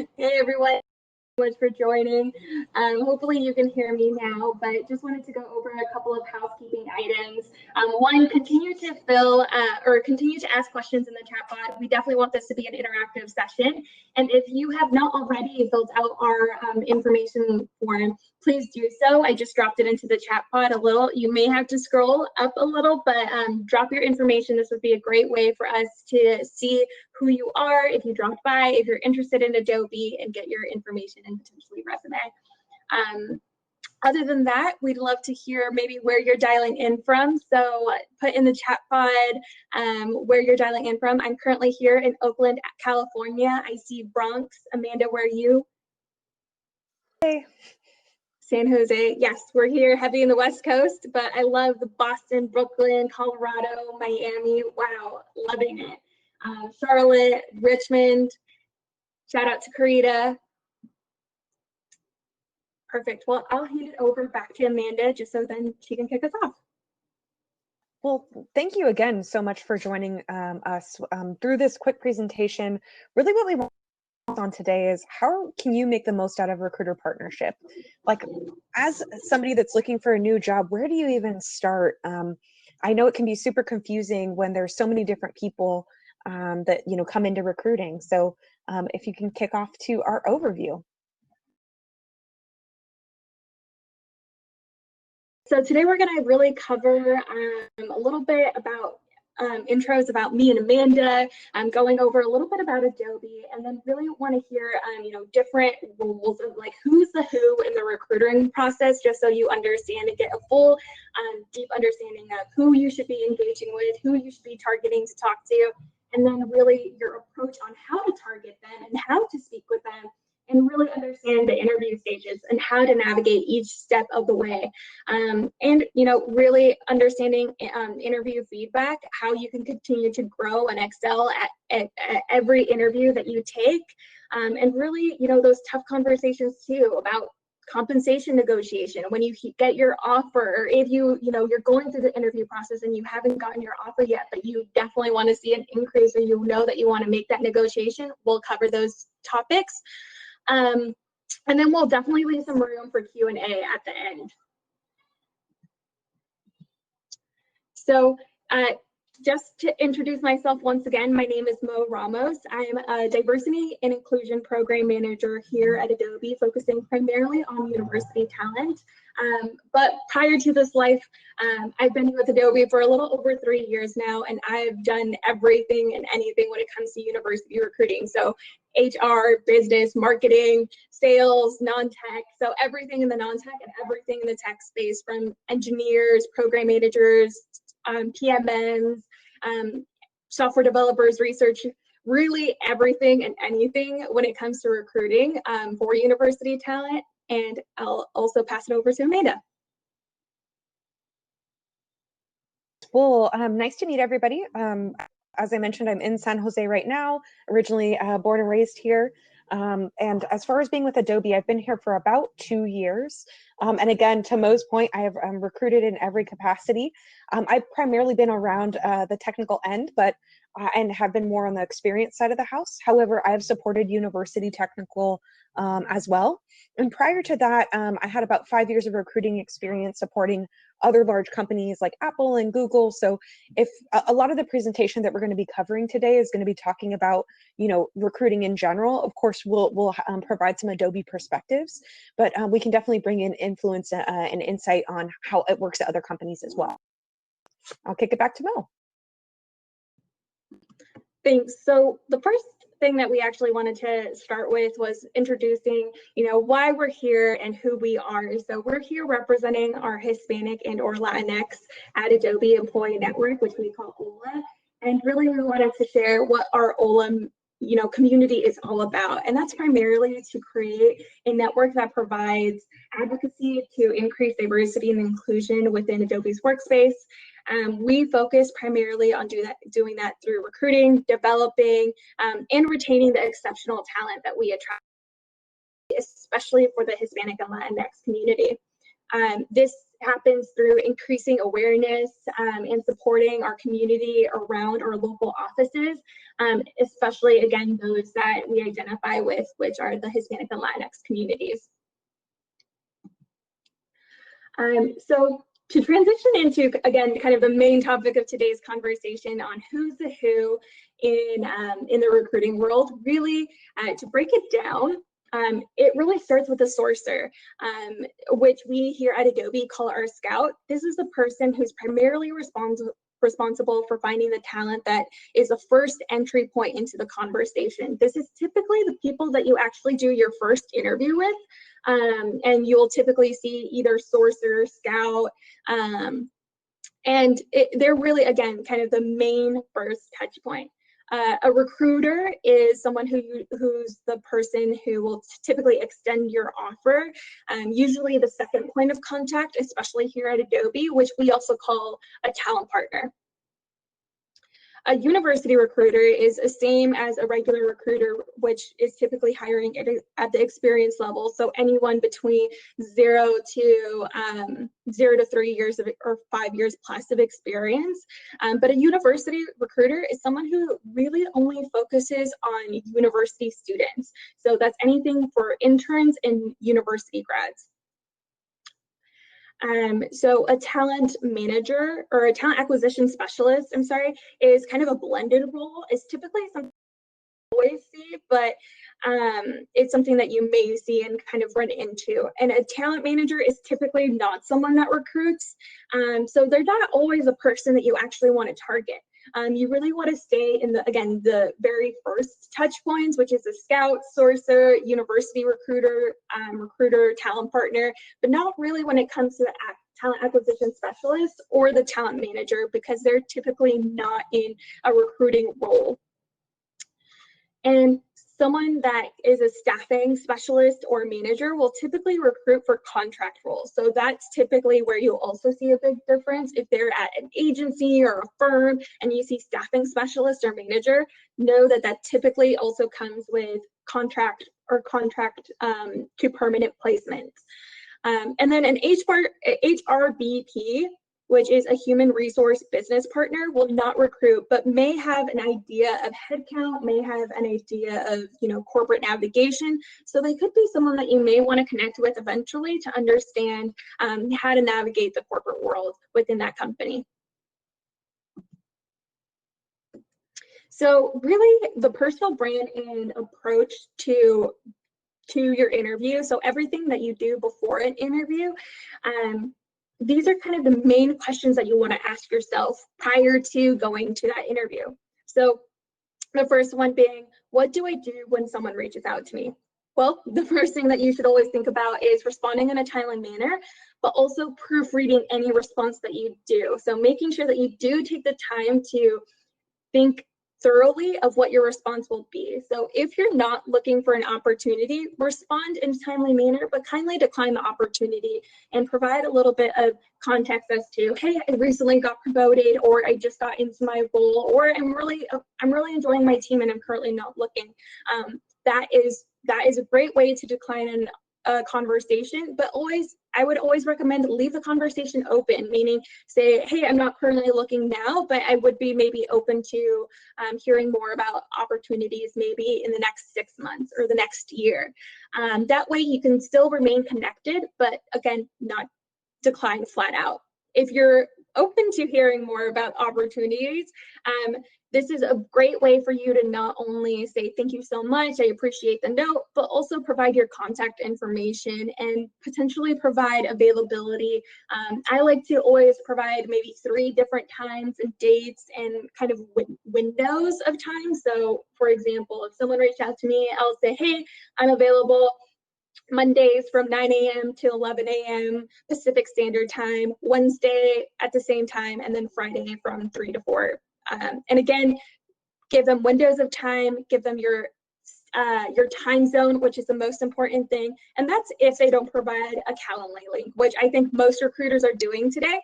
Hey everyone, much for joining. Hopefully you can hear me now, but just wanted to go over a couple of housekeeping items. One, continue to continue to ask questions in the chat bot. We definitely want this to be an interactive session. And if you have not already filled out our information form, please do so. I just dropped it into the chat pod a little. You may have to scroll up a little, but drop your information. This would be a great way for us to see who you are, if you dropped by, if you're interested in Adobe, and get your information and potentially resume. Other than that, we'd love to hear maybe where you're dialing in from. So put in the chat pod where you're dialing in from. I'm currently here in Oakland, California. I see Bronx. Amanda, where are you? Hey. San Jose. Yes, we're here heavy in the West Coast, but I love the Boston, Brooklyn, Colorado, Miami. Wow, loving it. Charlotte, Richmond. Shout out to Karita. Perfect. Well, I'll hand it over back to Amanda just so then she can kick us off. Well, thank you again so much for joining us through this quick presentation. Really what we want on today is how can you make the most out of recruiter partnership? Like, as somebody that's looking for a new job, where do you even start? I know it can be super confusing when there's so many different people that come into recruiting. So if you can kick off to our overview. So today we're going to really cover a little bit about intros about me and Amanda, going over a little bit about Adobe, and then really want to hear different roles of like who's the who in the recruiting process, just so you understand and get a full deep understanding of who you should be engaging with, who you should be targeting to talk to, and then really your approach on how to target them and how to speak with them, and really understand the interview stages and how to navigate each step of the way. And, really understanding interview feedback, how you can continue to grow and excel at every interview that you take. And really, those tough conversations too about compensation negotiation when you get your offer, or if you're going through the interview process and you haven't gotten your offer yet, but you definitely want to see an increase, or that you want to make that negotiation. We'll cover those topics. And then we'll definitely leave some room for Q&A at the end. So just to introduce myself once again, my name is Mo Ramos. I'm a Diversity and Inclusion Program Manager here at Adobe, focusing primarily on university talent. But prior to this life, I've been with Adobe for a little over 3 years now, and I've done everything and anything when it comes to university recruiting. So HR, business, marketing, sales, non-tech, so everything in the non-tech and everything in the tech space, from engineers, program managers, PMMs, software developers, research, really everything and anything when it comes to recruiting for university talent. And I'll also pass it over to Amanda. Well, nice to meet everybody. As I mentioned, I'm in San Jose right now, originally born and raised here. And as far as being with Adobe, I've been here for about 2 years. And again, to Mo's point, I have recruited in every capacity. I've primarily been around the technical end, but and have been more on the experience side of the house. However, I have supported university technical as well. And prior to that, I had about 5 years of recruiting experience supporting other large companies like Apple and Google. So if a lot of the presentation that we're going to be covering today is going to be talking about, recruiting in general, of course, we'll provide some Adobe perspectives, but we can definitely bring in influence and insight on how it works at other companies as well. I'll kick it back to Mel. Thanks. So the first thing that we actually wanted to start with was introducing, why we're here and who we are. So we're here representing our Hispanic and or Latinx at Adobe Employee Network, which we call OLA. And really we wanted to share what our OLA community is all about. And that's primarily to create a network that provides advocacy to increase diversity and inclusion within Adobe's workspace. We focus primarily on doing that through recruiting, developing, and retaining the exceptional talent that we attract, especially for the Hispanic and Latinx community. This happens through increasing awareness and supporting our community around our local offices, especially, again, those that we identify with, which are the Hispanic and Latinx communities. So to transition into, again, kind of the main topic of today's conversation on who's the who in the recruiting world, really to break it down, it really starts with a sourcer, which we here at Adobe call our scout. This is the person who's primarily responsible for finding the talent that is the first entry point into the conversation. This is typically the people that you actually do your first interview with, and you'll typically see either sourcer, scout, and they're really, again, kind of the main first touch point. A recruiter is someone who's the person who will typically extend your offer, usually the second point of contact, especially here at Adobe, which we also call a talent partner. A university recruiter is the same as a regular recruiter, which is typically hiring at the experience level. So anyone between 0 to 3 years or 5 years plus of experience. But a university recruiter is someone who really only focuses on university students. So that's anything for interns and university grads. So a talent manager or a talent acquisition specialist, I'm sorry, is kind of a blended role. It's typically something you always see, but it's something that you may see and kind of run into. And a talent manager is typically not someone that recruits. So they're not always a person that you actually want to target. You really want to stay in the very first touch points, which is a scout, sourcer, university recruiter, talent partner, but not really when it comes to the talent acquisition specialist or the talent manager, because they're typically not in a recruiting role. And someone that is a staffing specialist or manager will typically recruit for contract roles. So that's typically where you'll also see a big difference. If they're at an agency or a firm and you see staffing specialist or manager, know that that typically also comes with contract to permanent placements. And then an HRBP, which is a human resource business partner, will not recruit, but may have an idea of headcount, may have an idea of, corporate navigation. So they could be someone that you may want to connect with eventually to understand how to navigate the corporate world within that company. So really the personal brand and approach to your interview, so everything that you do before an interview, these are kind of the main questions that you want to ask yourself prior to going to that interview. So the first one being, what do I do when someone reaches out to me? Well, the first thing that you should always think about is responding in a timely manner, but also proofreading any response that you do. So making sure that you do take the time to think thoroughly of what your response will be. So if you're not looking for an opportunity, respond in a timely manner, but kindly decline the opportunity and provide a little bit of context as to, hey, I recently got promoted, or I just got into my role, or I'm really enjoying my team and I'm currently not looking. That is a great way to decline a conversation, but I would always recommend leave the conversation open, meaning say, hey, I'm not currently looking now, but I would be maybe open to hearing more about opportunities maybe in the next 6 months or the next year. That way you can still remain connected, but again, not decline flat out. If you're open to hearing more about opportunities, this is a great way for you to not only say thank you so much, I appreciate the note, but also provide your contact information and potentially provide availability. I like to always provide maybe 3 different times and dates and kind of windows of time. So for example, if someone reached out to me, I'll say, hey, I'm available Mondays from 9 a.m. to 11 a.m. Pacific Standard Time, Wednesday at the same time, and then Friday from 3 to 4. And again, give them windows of time, give them your time zone, which is the most important thing. And that's if they don't provide a Calendly link, which I think most recruiters are doing today.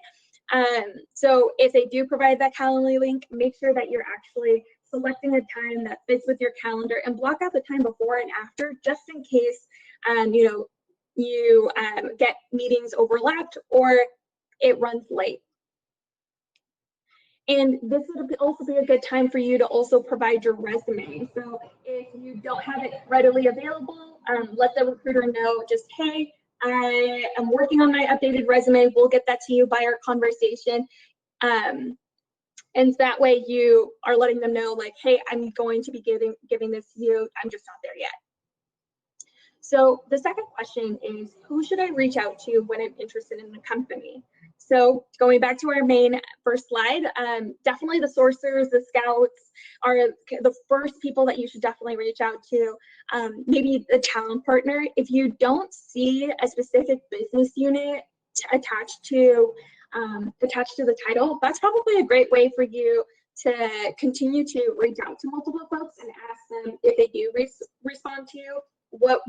So if they do provide that Calendly link, make sure that you're actually selecting a time that fits with your calendar and block out the time before and after, just in case you get meetings overlapped, or it runs late. And this would also be a good time for you to also provide your resume. So if you don't have it readily available, let the recruiter know just, hey, I am working on my updated resume. We'll get that to you by our conversation. And that way you are letting them know like, hey, I'm going to be giving this to you. I'm just not there yet. So the second question is, who should I reach out to when I'm interested in the company? So going back to our main first slide, definitely the sourcers, the scouts are the first people that you should definitely reach out to. Maybe the talent partner. If you don't see a specific business unit attached to the title, that's probably a great way for you to continue to reach out to multiple folks and ask them if they do respond to you, what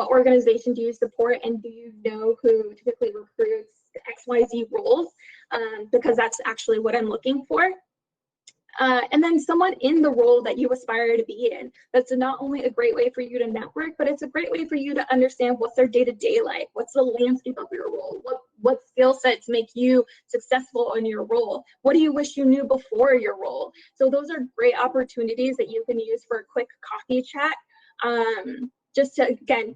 organization do you support, and do you know who typically recruits XYZ roles, because that's actually what I'm looking for. And then someone in the role that you aspire to be in. That's not only a great way for you to network, but it's a great way for you to understand what's their day-to-day like, what's the landscape of your role, what skill sets make you successful in your role, what do you wish you knew before your role. So those are great opportunities that you can use for a quick coffee chat, just to, again,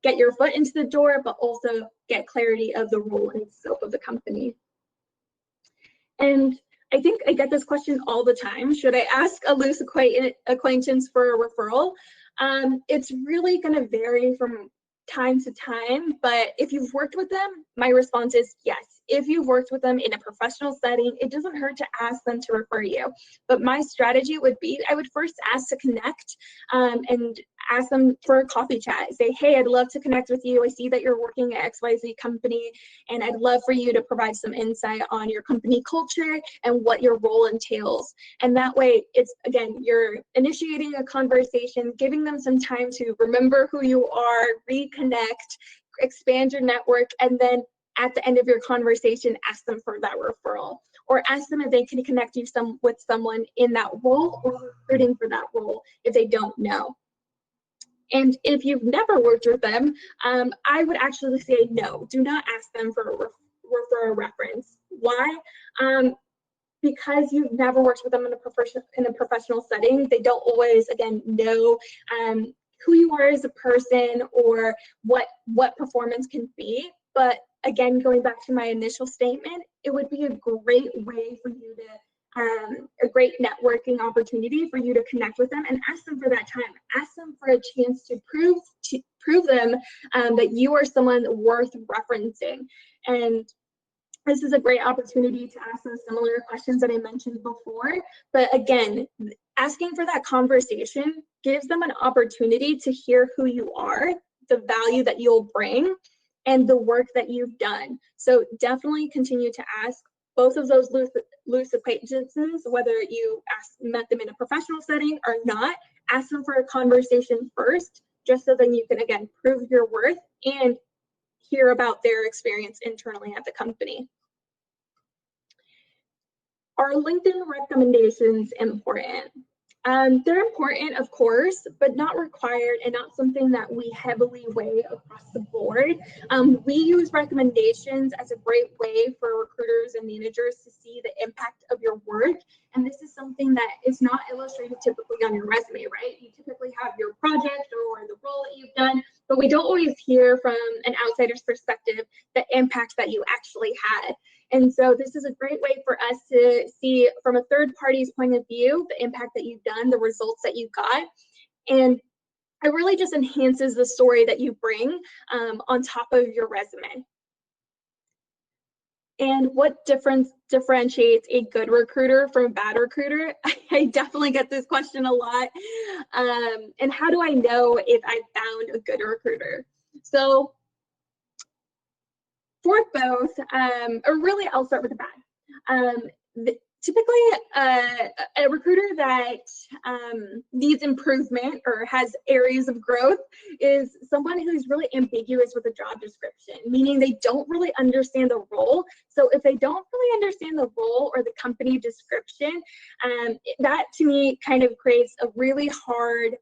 get your foot into the door, but also get clarity of the role and scope of the company. And I think I get this question all the time. Should I ask a loose acquaintance for a referral? It's really going to vary from time to time, but if you've worked with them, my response is yes. If you've worked with them in a professional setting, it doesn't hurt to ask them to refer you. But my strategy would be, I would first ask to connect, and ask them for a coffee chat. Say, hey, I'd love to connect with you. I see that you're working at XYZ company, and I'd love for you to provide some insight on your company culture and what your role entails. And that way, it's, again, you're initiating a conversation, giving them some time to remember who you are, reconnect, expand your network, and then at the end of your conversation, ask them for that referral, or ask them if they can connect you with someone in that role or recruiting for that role if they don't know. And if you've never worked with them, I would actually say no, do not ask them for a reference. Why? Because you've never worked with them in a professional setting, they don't always, again, know who you are as a person or what performance can be. But again, going back to my initial statement, it would be a great way for you to, a great networking opportunity for you to connect with them and ask them for that time. Ask them for a chance to prove them that you are someone worth referencing. And this is a great opportunity to ask those similar questions that I mentioned before. But again, asking for that conversation gives them an opportunity to hear who you are, the value that you'll bring, and the work that you've done. So definitely continue to ask both of those loose acquaintances, whether you met them in a professional setting or not. Ask them for a conversation first, just so then you can, again, prove your worth and hear about their experience internally at the company. Are LinkedIn recommendations important? They're important, of course, but not required and not something that we heavily weigh across the board. We use recommendations as a great way for recruiters and managers to see the impact of your work. And this is something that is not illustrated typically on your resume, right? You typically have your project or the role that you've done, but we don't always hear from an outsider's perspective the impact that you actually had. And so this is a great way for us to see from a third party's point of view the impact that you've done, the results that you got. And it really just enhances the story that you bring on top of your resume. And what differentiates a good recruiter from a bad recruiter? I definitely get this question a lot. And how do I know if I found a good recruiter? So for both, or really I'll start with the bad. Typically, a recruiter that needs improvement or has areas of growth is someone who's really ambiguous with a job description, meaning they don't really understand the role. So if they don't really understand the role or the company description, that to me kind of creates a really hard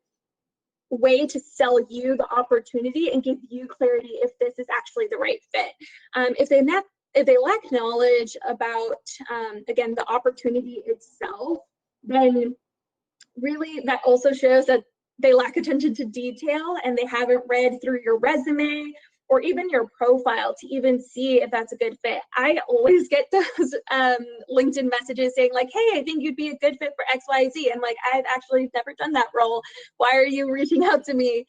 way to sell you the opportunity and give you clarity if this is actually the right fit. if they lack knowledge about, again, the opportunity itself, then really that also shows that they lack attention to detail and they haven't read through your resume or even your profile to even see if that's a good fit. I always get those LinkedIn messages saying like, hey, I think you'd be a good fit for XYZ. And like, I've actually never done that role. Why are you reaching out to me?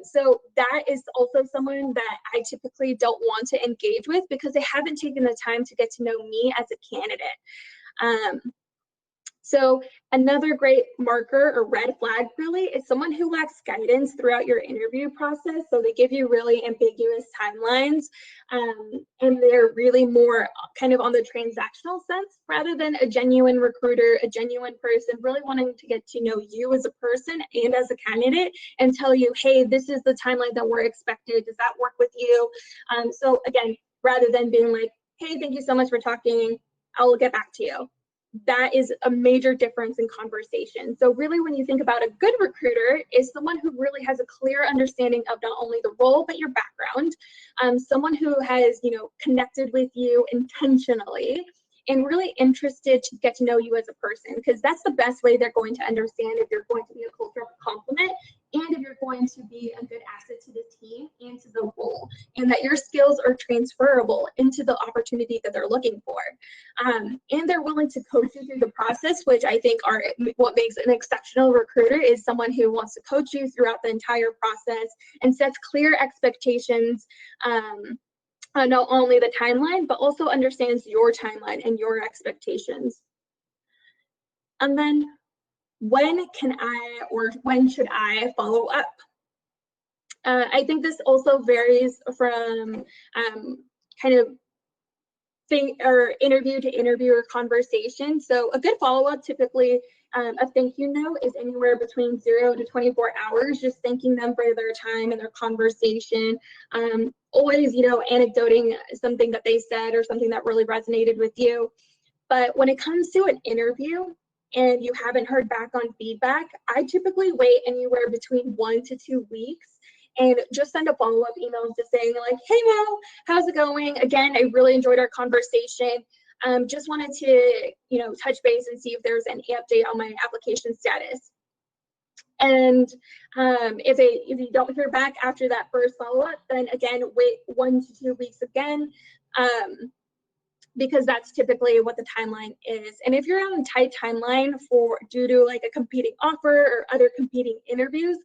So that is also someone that I typically don't want to engage with because they haven't taken the time to get to know me as a candidate. So another great marker or red flag really is someone who lacks guidance throughout your interview process. So they give you really ambiguous timelines and they're really more kind of on the transactional sense rather than a genuine recruiter, a genuine person really wanting to get to know you as a person and as a candidate and tell you, hey, this is the timeline that we're expected. Does that work with you? So again, rather than being like, hey, thank you so much for talking. I'll get back to you. That is a major difference in conversation. So really when you think about a good recruiter is someone who really has a clear understanding of not only the role, but your background, someone who has, connected with you intentionally and really interested to get to know you as a person, because that's the best way they're going to understand if you're going to be a cultural complement and if you're going to be a good asset to the team and to the role, and that your skills are transferable into the opportunity that they're looking for. And they're willing to coach you through the process, which I think are what makes an exceptional recruiter is someone who wants to coach you throughout the entire process and sets clear expectations, not only the timeline, but also understands your timeline and your expectations. And then when can I or when should I follow up? I think this also varies from kind of interview to interview or conversation. So a good follow-up, typically a thank you note is anywhere between 0 to 24 hours, just thanking them for their time and their conversation. Always, anecdoting something that they said or something that really resonated with you. But when it comes to an interview and you haven't heard back on feedback, I typically wait anywhere between 1 to 2 weeks and just send a follow-up email just saying like, hey Mel, how's it going? Again, I really enjoyed our conversation. Just wanted to, touch base and see if there's any update on my application status. And if you don't hear back after that first follow-up, then again, wait 1 to 2 weeks again, because that's typically what the timeline is. And if you're on a tight timeline due to like a competing offer or other competing interviews,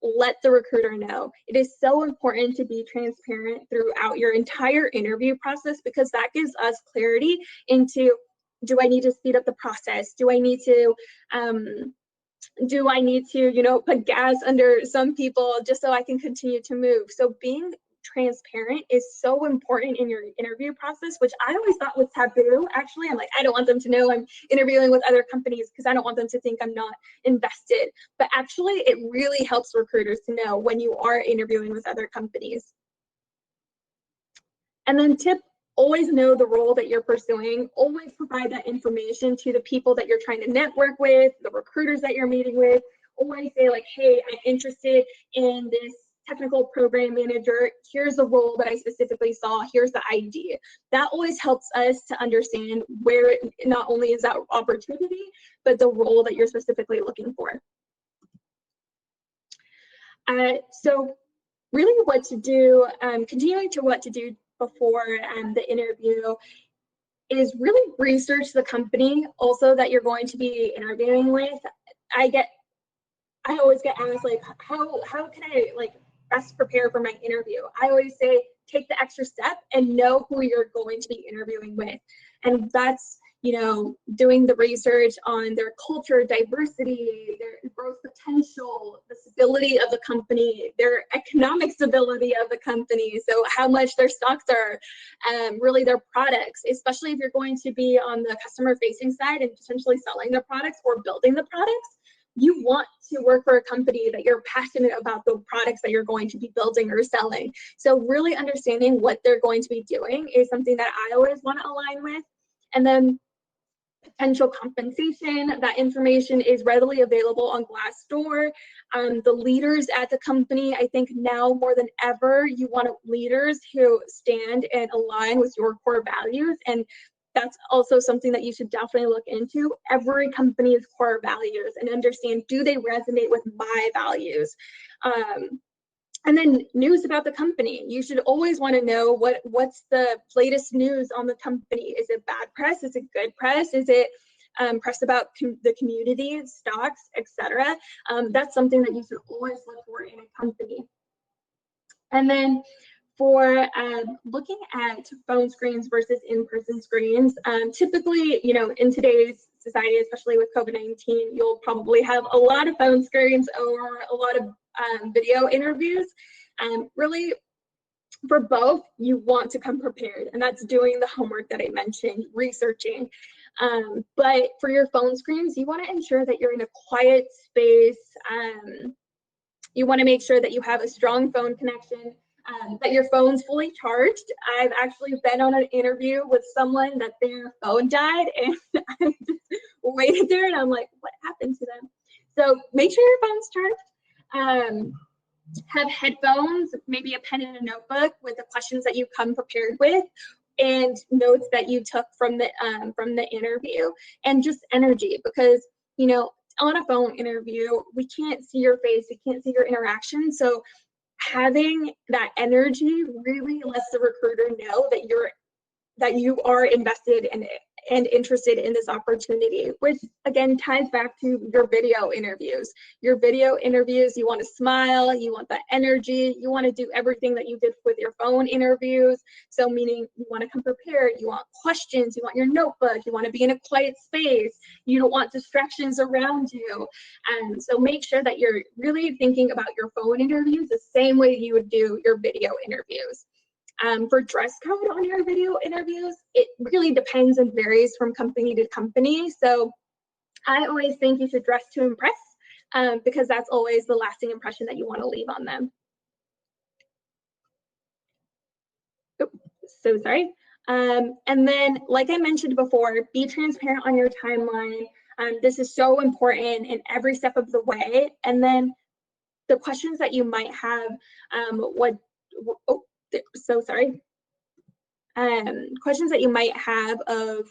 let the recruiter know. It is so important to be transparent throughout your entire interview process because that gives us clarity into, do I need to speed up the process? Do I need to, put gas under some people just so I can continue to move? So being transparent is so important in your interview process, which I always thought was taboo. Actually, I'm like, I don't want them to know I'm interviewing with other companies because I don't want them to think I'm not invested. But actually, it really helps recruiters to know when you are interviewing with other companies. And then tip, always know the role that you're pursuing. Always provide that information to the people that you're trying to network with, the recruiters that you're meeting with. Always say like, hey, I'm interested in this technical program manager. Here's the role that I specifically saw. Here's the ID. That always helps us to understand where not only is that opportunity, but the role that you're specifically looking for. So really what to do, continuing to what to do before the interview is really research the company also that you're going to be interviewing with. I always get asked like, how can I like best prepare for my interview? I always say, take the extra step and know who you're going to be interviewing with. And that's, doing the research on their culture, diversity, their growth potential, the stability of the company, their economic stability of the company. So how much their stocks are, really their products, especially if you're going to be on the customer facing side and potentially selling the products or building the products. You want to work for a company that you're passionate about the products that you're going to be building or selling. So really understanding what they're going to be doing is something that I always want to align with. And then potential compensation. That information is readily available on Glassdoor. The leaders at the company, I think now more than ever, you want leaders who stand and align with your core values. And that's also something that you should definitely look into. Every company's core values, and understand, do they resonate with my values? And then news about the company. You should always want to know what's the latest news on the company. Is it bad press? Is it good press? Is it press about the community, stocks, etc.? That's something that you should always look for in a company. And then for looking at phone screens versus in-person screens, typically, in today's society, especially with COVID-19, you'll probably have a lot of phone screens or a lot of video interviews. Really, for both, you want to come prepared, and that's doing the homework that I mentioned, researching. But for your phone screens, you want to ensure that you're in a quiet space. You want to make sure that you have a strong phone connection, that your phone's fully charged. I've actually been on an interview with someone that their phone died, and I just waited there, and I'm like, what happened to them? So make sure your phone's charged. Have headphones, maybe a pen and a notebook with the questions that you come prepared with, and notes that you took from the interview, and just energy, because on a phone interview we can't see your face, we can't see your interaction. So having that energy really lets the recruiter know that you are invested in it and interested in this opportunity, which again ties back to your video interviews. Your video interviews, you want to smile, you want that energy, you want to do everything that you did with your phone interviews. So meaning you want to come prepared, you want questions, you want your notebook, you want to be in a quiet space, you don't want distractions around you. And so make sure that you're really thinking about your phone interviews the same way you would do your video interviews. For dress code on your video interviews, it really depends and varies from company to company. So I always think you should dress to impress, because that's always the lasting impression that you want to leave on them. Oh, so sorry. And then, like I mentioned before, be transparent on your timeline. This is so important in every step of the way. And then the questions that you might have, so sorry. Questions that you might have of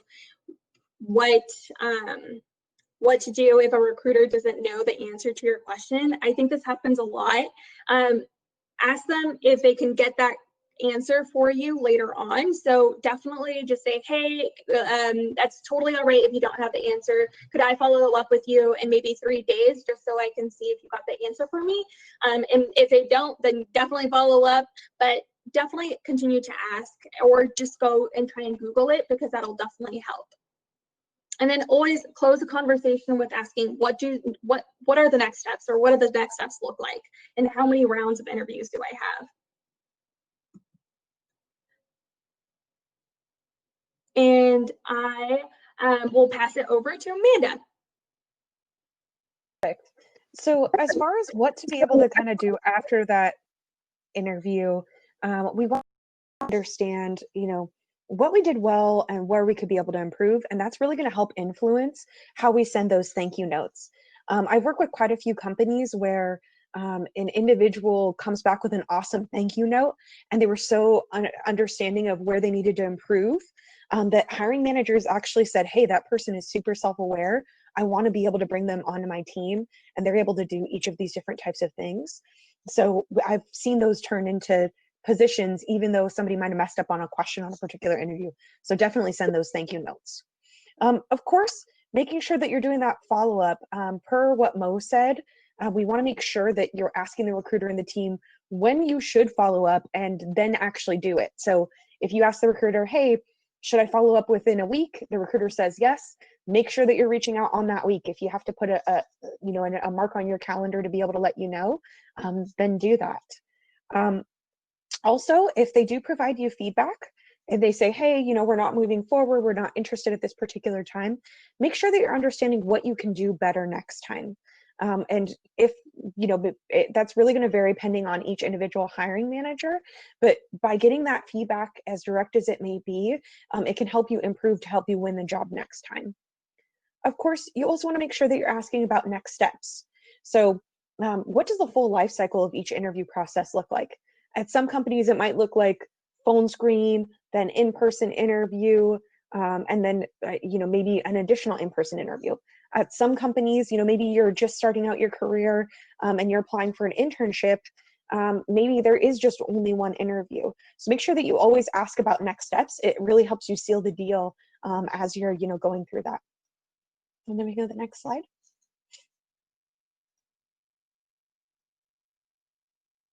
what to do if a recruiter doesn't know the answer to your question. I think this happens a lot. Ask them if they can get that answer for you later on. So definitely just say, hey, that's totally all right if you don't have the answer. Could I follow up with you in maybe 3 days just so I can see if you got the answer for me? And if they don't, then definitely follow up, but definitely continue to ask, or just go and try and Google it, because that'll definitely help. And then always close a conversation with asking, what are the next steps, or what do the next steps look like, and how many rounds of interviews do I have? And I will pass it over to Amanda. Perfect. So as far as what to be able to kind of do after that interview, we want to understand, what we did well and where we could be able to improve. And that's really going to help influence how we send those thank you notes. I've worked with quite a few companies where an individual comes back with an awesome thank you note, and they were so understanding of where they needed to improve, that hiring managers actually said, hey, that person is super self-aware. I want to be able to bring them onto my team, and they're able to do each of these different types of things. So I've seen those turn into positions, even though somebody might have messed up on a question on a particular interview. So definitely send those thank you notes. Of course, making sure that you're doing that follow-up, per what Mo said, we want to make sure that you're asking the recruiter and the team when you should follow up, and then actually do it. So if you ask the recruiter, hey, should I follow up within a week? The recruiter says yes. Make sure that you're reaching out on that week. If you have to put a mark on your calendar to be able to let you know, then do that. Also, if they do provide you feedback and they say, hey, we're not moving forward, we're not interested at this particular time, make sure that you're understanding what you can do better next time. And if, that's really going to vary depending on each individual hiring manager, but by getting that feedback, as direct as it may be, it can help you improve to help you win the job next time. Of course, you also want to make sure that you're asking about next steps. So what does the full life cycle of each interview process look like? At some companies, it might look like phone screen, then in-person interview, and then maybe an additional in-person interview. At some companies, maybe you're just starting out your career and you're applying for an internship. Maybe there is just only one interview. So make sure that you always ask about next steps. It really helps you seal the deal as you're going through that. And then we go to the next slide.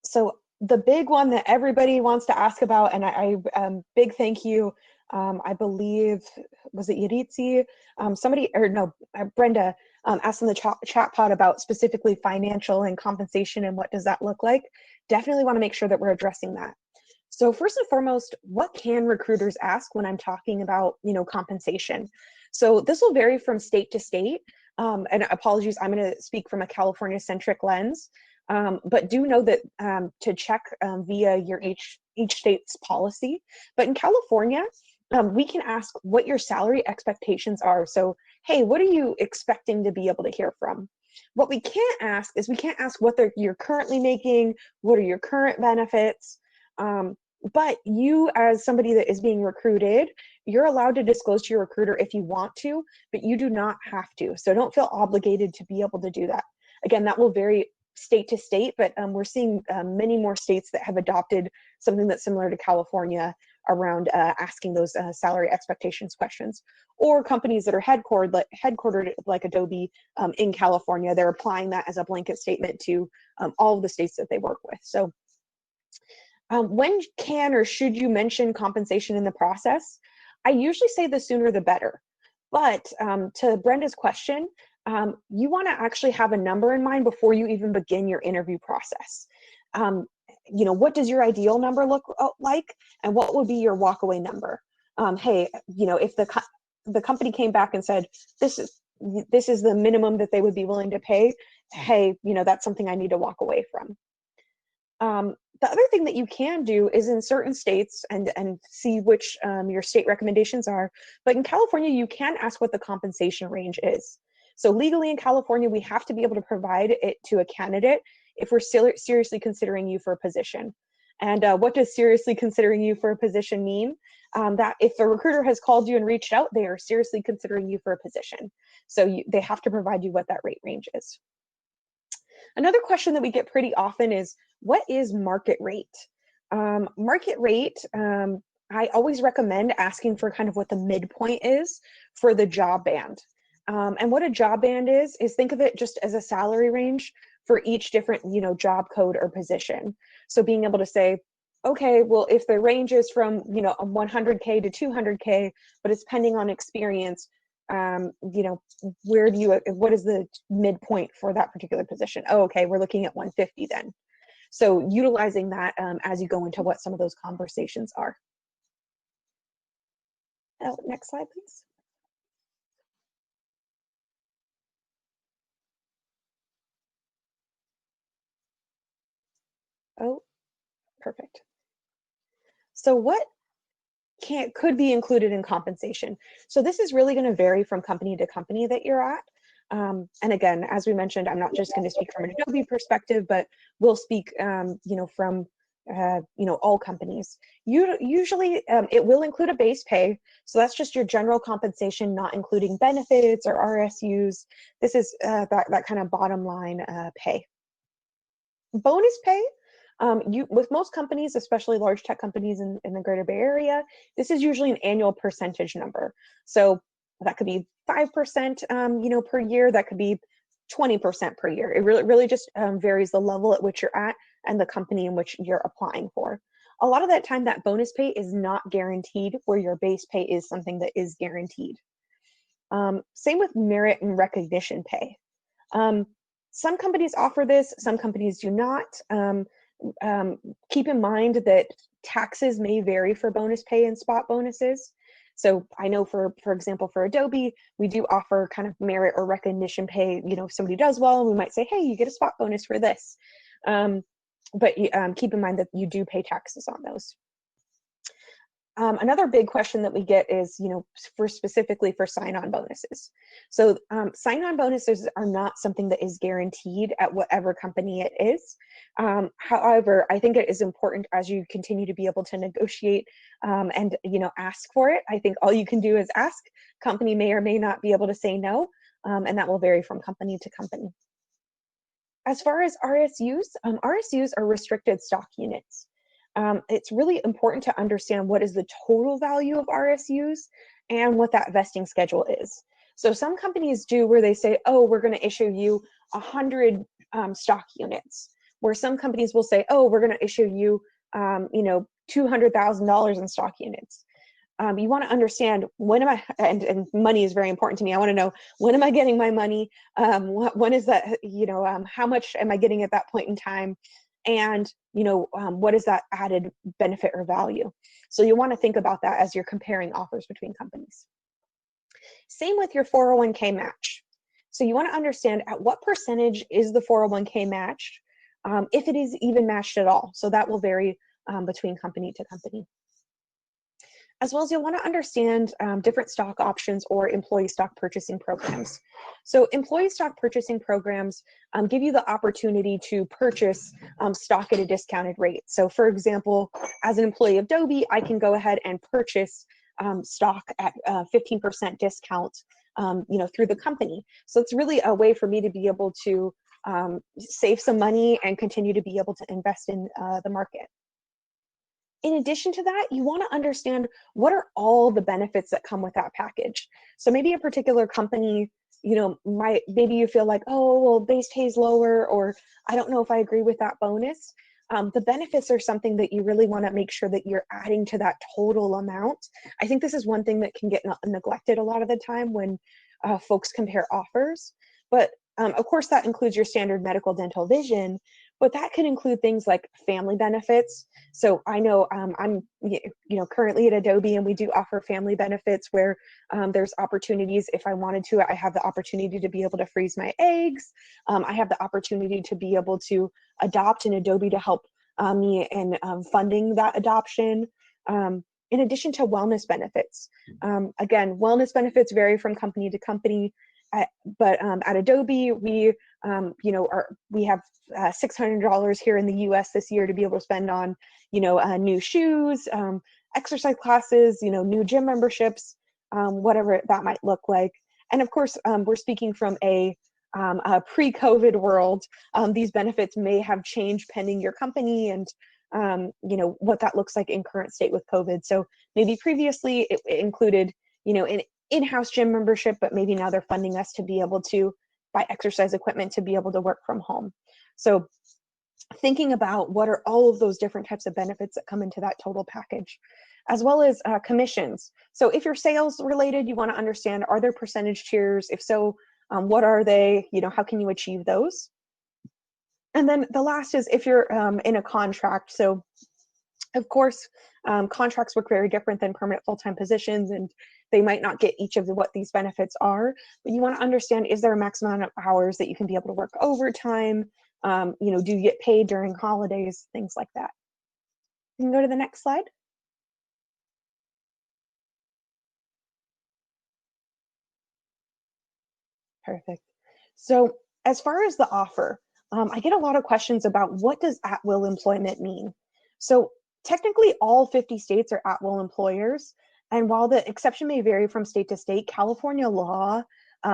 So the big one that everybody wants to ask about, and I big thank you. I believe, was it Yaritzi? Brenda asked in the chat pod about specifically financial and compensation and what does that look like. Definitely want to make sure that we're addressing that. So first and foremost, what can recruiters ask when I'm talking about, compensation? So this will vary from state to state. And apologies, I'm going to speak from a California-centric lens. But do know that to check via your each state's policy. But in California, we can ask what your salary expectations are. So, hey, what are you expecting to be able to hear from? What we can't ask is we can't ask what you're currently making, what are your current benefits. But you, as somebody that is being recruited, you're allowed to disclose to your recruiter if you want to, but you do not have to. So don't feel obligated to be able to do that. Again, that will vary state to state, but we're seeing many more states that have adopted something that's similar to California around asking those salary expectations questions. Or companies that are headquartered like Adobe in California, they're applying that as a blanket statement to all of the states that they work with. So when can or should you mention compensation in the process? I usually say the sooner the better. But to Brenda's question, you want to actually have a number in mind before you even begin your interview process. What does your ideal number look like, and what would be your walkaway number? Hey, if the company came back and said this is the minimum that they would be willing to pay, hey, that's something I need to walk away from. The other thing that you can do is in certain states and see which your state recommendations are, but in California, you can ask what the compensation range is. So legally in California, we have to be able to provide it to a candidate if we're seriously considering you for a position. And what does seriously considering you for a position mean? That if a recruiter has called you and reached out, they are seriously considering you for a position. So they have to provide you what that rate range is. Another question that we get pretty often is, what is market rate? Market rate, I always recommend asking for kind of what the midpoint is for the job band. And what a job band is think of it just as a salary range for each different, job code or position. So being able to say, okay, well, if the range is from, 100K to 200K, but it's depending on experience, what is the midpoint for that particular position? Oh, okay, we're looking at 150 then. So utilizing that as you go into what some of those conversations are. Next slide, please. Oh, perfect. So what could be included in compensation? So this is really going to vary from company to company that you're at. And again, as we mentioned, I'm not just going to speak from an Adobe perspective, but we'll speak, from all companies. Usually, it will include a base pay. So that's just your general compensation, not including benefits or RSUs. This is that kind of bottom line pay. Bonus pay. With most companies, especially large tech companies in the greater Bay Area, this is usually an annual percentage number. So that could be 5%, per year. That could be 20% per year. It really just varies the level at which you're at and the company in which you're applying for. A lot of that time, that bonus pay is not guaranteed, where your base pay is something that is guaranteed. Same with merit and recognition pay. Some companies offer this, some companies do not. Keep in mind that taxes may vary for bonus pay and spot bonuses. So I know for example, for Adobe, we do offer kind of merit or recognition pay. If somebody does well, we might say, hey, you get a spot bonus for this. But keep in mind that you do pay taxes on those. Another big question that we get is, specifically for sign-on bonuses. So sign-on bonuses are not something that is guaranteed at whatever company it is. However, I think it is important as you continue to be able to negotiate and, ask for it. I think all you can do is ask. Company may or may not be able to say no, and that will vary from company to company. As far as RSUs, RSUs are restricted stock units. It's really important to understand what is the total value of RSUs and what that vesting schedule is. So some companies do where they say, oh, we're going to issue you 100 stock units, where some companies will say, oh, we're going to issue you, $200,000 in stock units. You want to understand when am I, and money is very important to me. I want to know, when am I getting my money? When is that, how much am I getting at that point in time? And, what is that added benefit or value? So you want to think about that as you're comparing offers between companies. Same with your 401k match. So you want to understand at what percentage is the 401k matched, if it is even matched at all. So that will vary between company to company. As well as you'll want to understand different stock options or employee stock purchasing programs. So employee stock purchasing programs give you the opportunity to purchase stock at a discounted rate. So for example, as an employee of Adobe, I can go ahead and purchase stock at 15% discount through the company. So it's really a way for me to be able to save some money and continue to be able to invest in the market. In addition to that, you want to understand what are all the benefits that come with that package. So maybe a particular company, maybe you feel like, oh, well, base pay is lower, or I don't know if I agree with that bonus. The benefits are something that you really want to make sure that you're adding to that total amount. I think this is one thing that can get neglected a lot of the time when folks compare offers. But of course, that includes your standard medical, dental, vision, but that could include things like family benefits. So I know I'm currently at Adobe, and we do offer family benefits where there's opportunities. If I wanted to, I have the opportunity to be able to freeze my eggs. I have the opportunity to be able to adopt in Adobe to help me in funding that adoption. In addition to wellness benefits. Again, wellness benefits vary from company to company. But at Adobe, we have $600 here in the U.S. this year to be able to spend on, new shoes, exercise classes, new gym memberships, whatever that might look like. And of course, we're speaking from a pre-COVID world. These benefits may have changed pending your company and what that looks like in current state with COVID. So maybe previously it included, an in-house gym membership, but maybe now they're funding us to be able to buy exercise equipment to be able to work from home. So thinking about what are all of those different types of benefits that come into that total package, as well as commissions. So if you're sales related, you want to understand, are there percentage tiers? If so, what are they? How can you achieve those? And then the last is if you're in a contract. So of course, contracts work very different than permanent full-time positions, and they might not get each of what these benefits are, but you want to understand, is there a maximum amount of hours that you can be able to work overtime? Do you get paid during holidays? Things like that. You can go to the next slide. Perfect. So as far as the offer, I get a lot of questions about what does at-will employment mean? So technically all 50 states are at-will employers. And while the exception may vary from state to state, California law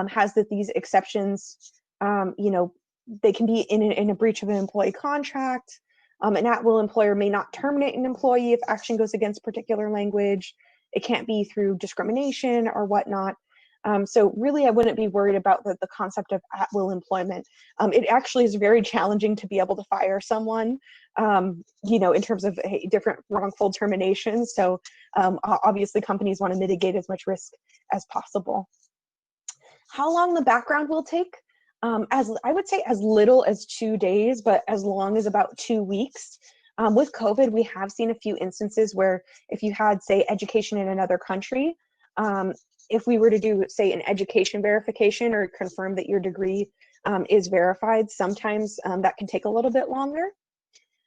has that these exceptions, they can be in a breach of an employee contract. An at-will employer may not terminate an employee if action goes against particular language. It can't be through discrimination or whatnot. So really, I wouldn't be worried about the concept of at-will employment. It actually is very challenging to be able to fire someone, in terms of different wrongful terminations. So obviously, companies want to mitigate as much risk as possible. How long the background will take? As I would say, as little as 2 days, but as long as about 2 weeks. With COVID, we have seen a few instances where if you had, say, education in another country, if we were to do, say, an education verification or confirm that your degree is verified, sometimes that can take a little bit longer.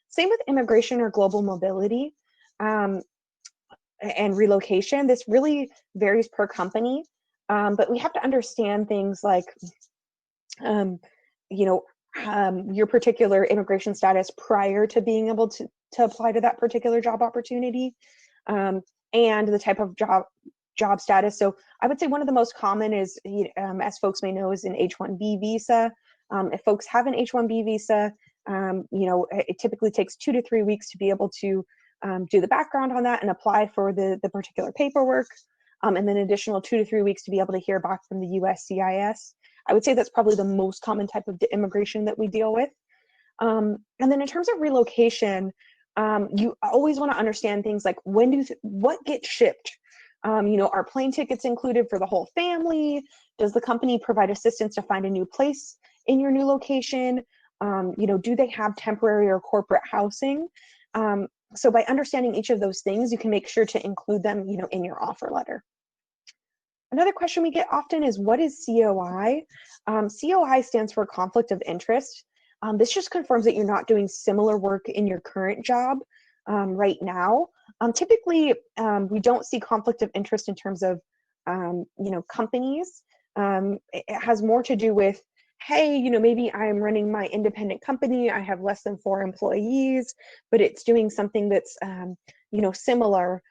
Same with immigration or global mobility. and relocation. This really varies per company, but we have to understand things like, you know, your particular immigration status prior to being able to apply to that particular job opportunity, and the type of job status. So I would say one of the most common is, as folks may know, is an H-1B visa. If folks have an H-1B visa, it typically takes 2 to 3 weeks to be able to do the background on that and apply for the particular paperwork, and then an additional 2 to 3 weeks to be able to hear back from the USCIS. I would say that's probably the most common type of immigration that we deal with. And then in terms of relocation, you always want to understand things like what gets shipped. Are plane tickets included for the whole family? Does the company provide assistance to find a new place in your new location? Do they have temporary or corporate housing? So by understanding each of those things, you can make sure to include them, in your offer letter. Another question we get often is, what is COI? COI stands for conflict of interest. This just confirms that you're not doing similar work in your current job right now. Typically, we don't see conflict of interest in terms of, companies. It has more to do with, hey, maybe I'm running my independent company. I have less than 4 employees, but it's doing something that's, similar.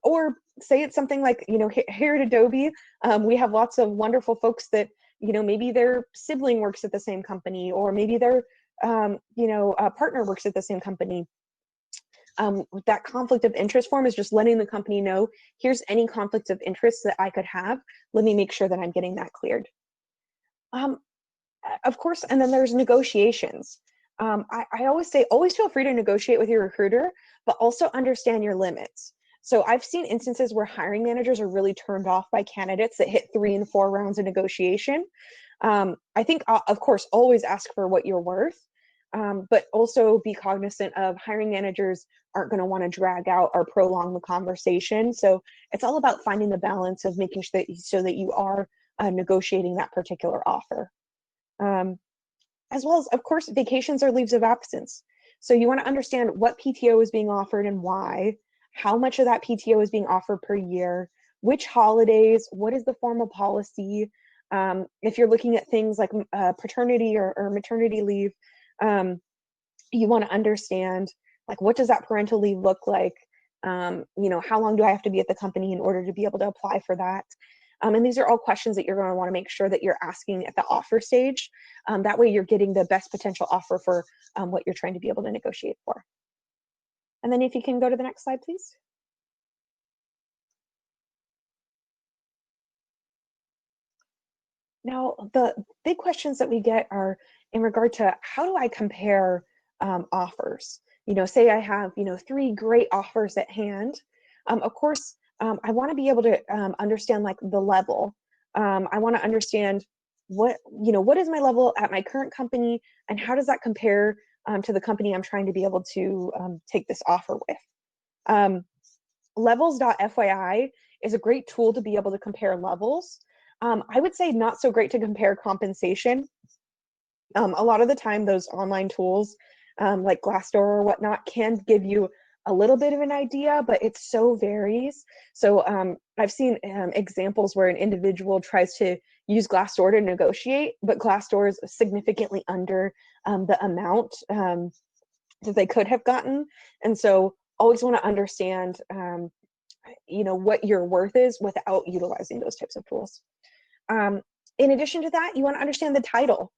Or say it's something like, here at Adobe, we have lots of wonderful folks that, maybe their sibling works at the same company, or maybe their, partner works at the same company. That conflict of interest form is just letting the company know, here's any conflicts of interest that I could have. Let me make sure that I'm getting that cleared. Of course, and then there's negotiations. I always say, always feel free to negotiate with your recruiter, but also understand your limits. So I've seen instances where hiring managers are really turned off by candidates that hit 3 and 4 rounds of negotiation. I think, of course, always ask for what you're worth, but also be cognizant of hiring managers aren't going to want to drag out or prolong the conversation. So it's all about finding the balance of making sure that you are negotiating that particular offer. As well as, of course, vacations or leaves of absence. So you want to understand what PTO is being offered and why, how much of that PTO is being offered per year, which holidays, what is the formal policy. If you're looking at things like paternity or maternity leave, you want to understand, like, what does that parental leave look like? How long do I have to be at the company in order to be able to apply for that? And these are all questions that you're going to want to make sure that you're asking at the offer stage. That way you're getting the best potential offer for what you're trying to be able to negotiate for. And then if you can go to the next slide, please. Now, the big questions that we get are in regard to, how do I compare offers? Say I have, 3 great offers at hand. Of course, I want to be able to understand, like, the level. I want to understand what is my level at my current company, and how does that compare to the company I'm trying to be able to take this offer with. Levels.fyi is a great tool to be able to compare levels. I would say not so great to compare compensation. A lot of the time, those online tools like Glassdoor or whatnot can give you a little bit of an idea, but it so varies. So I've seen examples where an individual tries to use Glassdoor to negotiate, but Glassdoor is significantly under the amount that they could have gotten. And so always want to understand what your worth is without utilizing those types of tools. In addition to that, you want to understand the title.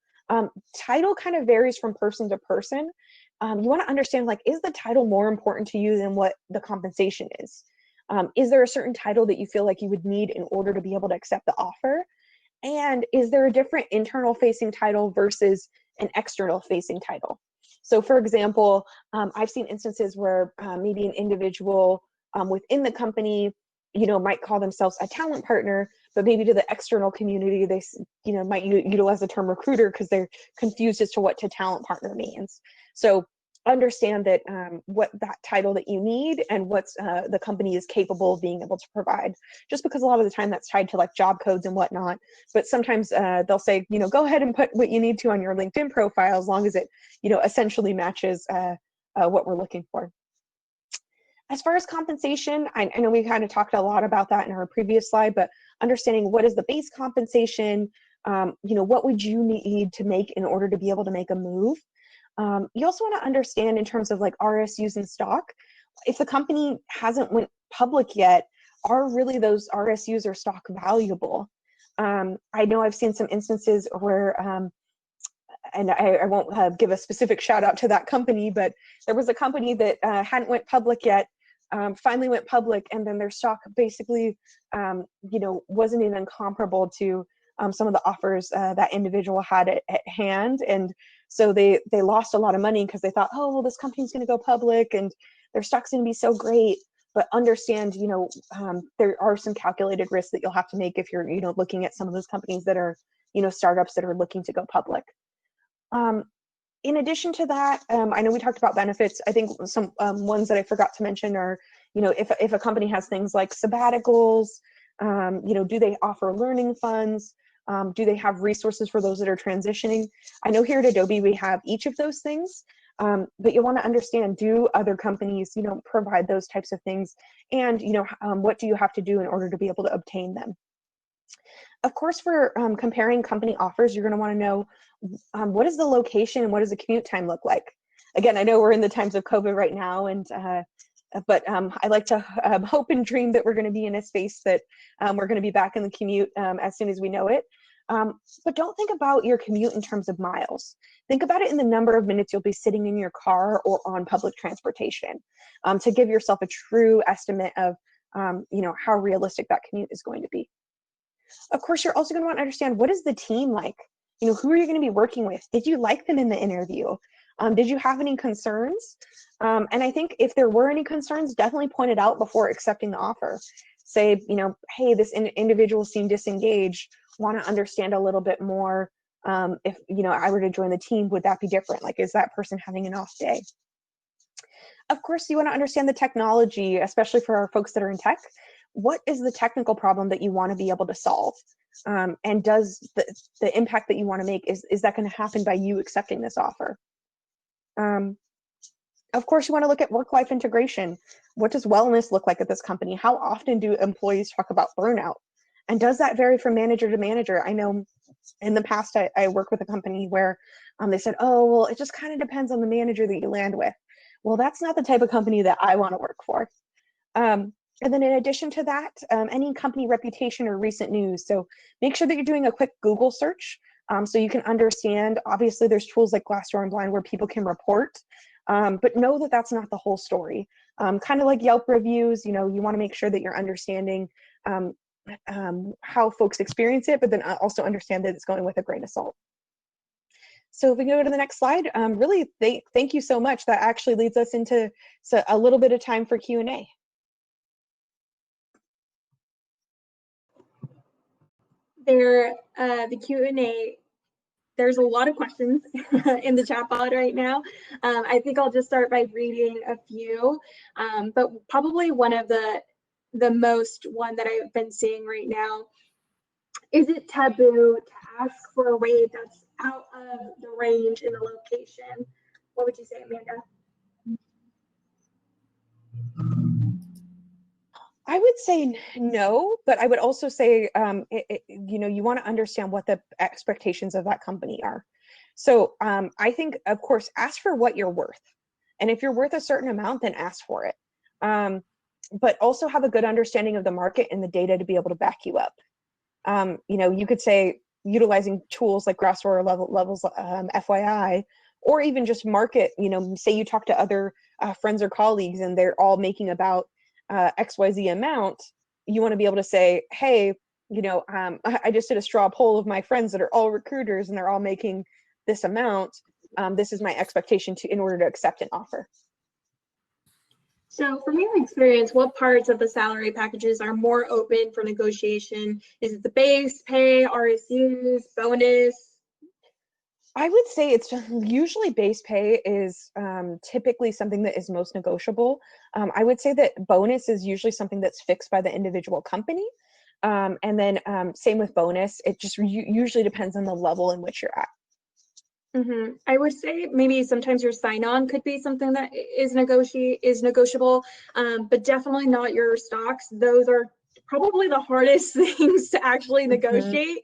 Title kind of varies from person to person. You want to understand, like, is the title more important to you than what the compensation is? Is there a certain title that you feel like you would need in order to be able to accept the offer? And is there a different internal facing title versus an external facing title? So for example, I've seen instances where maybe an individual within the company, might call themselves a talent partner, but maybe to the external community, they, might utilize the term recruiter because they're confused as to what to talent partner means. So understand that what that title that you need and what's the company is capable of being able to provide. Just because a lot of the time that's tied to, like, job codes and whatnot, but sometimes they'll say, go ahead and put what you need to on your LinkedIn profile, as long as it, essentially matches what we're looking for. As far as compensation, I know we kind of talked a lot about that in our previous slide, but understanding what is the base compensation, what would you need to make in order to be able to make a move? You also want to understand in terms of like RSUs and stock, if the company hasn't went public yet, are really those RSUs or stock valuable? I know I've seen some instances where, and I won't give a specific shout out to that company, but there was a company that hadn't went public yet, finally went public, and then their stock basically, wasn't even comparable to some of the offers that individual had at hand. And so they lost a lot of money because they thought, oh, well, this company's going to go public and their stock's going to be so great. But understand, there are some calculated risks that you'll have to make if you're, looking at some of those companies that are, startups that are looking to go public. In addition to that, I know we talked about benefits. I think some ones that I forgot to mention are, if a company has things like sabbaticals, do they offer learning funds? Do they have resources for those that are transitioning? I know here at Adobe we have each of those things, but you want to understand, do other companies, provide those types of things? And, what do you have to do in order to be able to obtain them? Of course, for comparing company offers, you're going to want to know what is the location and what does the commute time look like? Again, I know we're in the times of COVID right now, and but I like to hope and dream that we're going to be in a space that we're going to be back in the commute as soon as we know it. But don't think about your commute in terms of miles. Think about it in the number of minutes you'll be sitting in your car or on public transportation to give yourself a true estimate of how realistic that commute is going to be. Of course, you're also going to want to understand, what is the team like? Who are you going to be working with? Did you like them in the interview? Did you have any concerns? And I think if there were any concerns, definitely point it out before accepting the offer. Say, hey, this individual seemed disengaged, want to understand a little bit more. If, I were to join the team, would that be different? Like, is that person having an off day? Of course, you want to understand the technology, especially for our folks that are in tech. What is the technical problem that you want to be able to solve? And does the impact that you want to make, is that going to happen by you accepting this offer? Of course, you want to look at work-life integration. What does wellness look like at this company? How often do employees talk about burnout? And does that vary from manager to manager? I know in the past, I worked with a company where they said, oh, well, it just kind of depends on the manager that you land with. Well, that's not the type of company that I want to work for. And then in addition to that, any company reputation or recent news. So make sure that you're doing a quick Google search so you can understand. Obviously, there's tools like Glassdoor and Blind where people can report, but know that that's not the whole story. Kind of like Yelp reviews, you want to make sure that you're understanding how folks experience it, but then also understand that it's going with a grain of salt. So if we go to the next slide, really thank you so much. That actually leads us into a little bit of time for Q&A. The Q&A, there's a lot of questions in the chat pod right now. I think I'll just start by reading a few, but probably one of the most one that I've been seeing right now: is it taboo to ask for a rate that's out of the range in the location? What would you say, Amanda? I would say no, but I would also say, you want to understand what the expectations of that company are. So I think, of course, ask for what you're worth. And if you're worth a certain amount, then ask for it. But also have a good understanding of the market and the data to be able to back you up. You could say utilizing tools like Glassdoor or Levels FYI, or even just market, say you talk to other friends or colleagues and they're all making about XYZ amount. You want to be able to say, hey, I just did a straw poll of my friends that are all recruiters and they're all making this amount. This is my expectation in order to accept an offer. So from your experience, what parts of the salary packages are more open for negotiation? Is it the base pay, RSUs, bonus? I would say it's usually base pay is typically something that is most negotiable. I would say that bonus is usually something that's fixed by the individual company. And then same with bonus, it just usually depends on the level in which you're at. I would say maybe sometimes your sign-on could be something that is negotiable, but definitely not your stocks. Those are probably the hardest things to actually negotiate,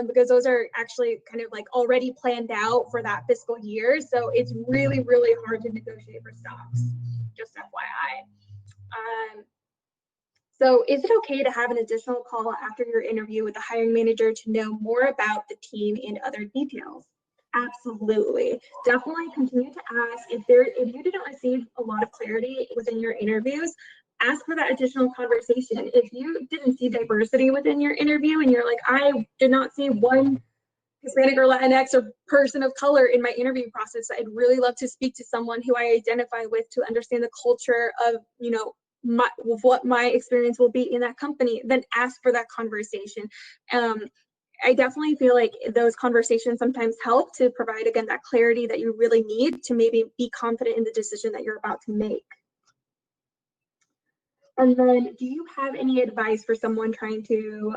because those are actually kind of like already planned out for that fiscal year. So it's really, really hard to negotiate for stocks, just FYI. So is it okay to have an additional call after your interview with the hiring manager to know more about the team and other details? Absolutely. Definitely continue to ask if you didn't receive a lot of clarity within your interviews, ask for that additional conversation. If you didn't see diversity within your interview and you're like, I did not see one Hispanic or Latinx or person of color in my interview process, I'd really love to speak to someone who I identify with to understand the culture of, what my experience will be in that company, then ask for that conversation. I definitely feel like those conversations sometimes help to provide, again, that clarity that you really need to maybe be confident in the decision that you're about to make. And then, do you have any advice for someone trying to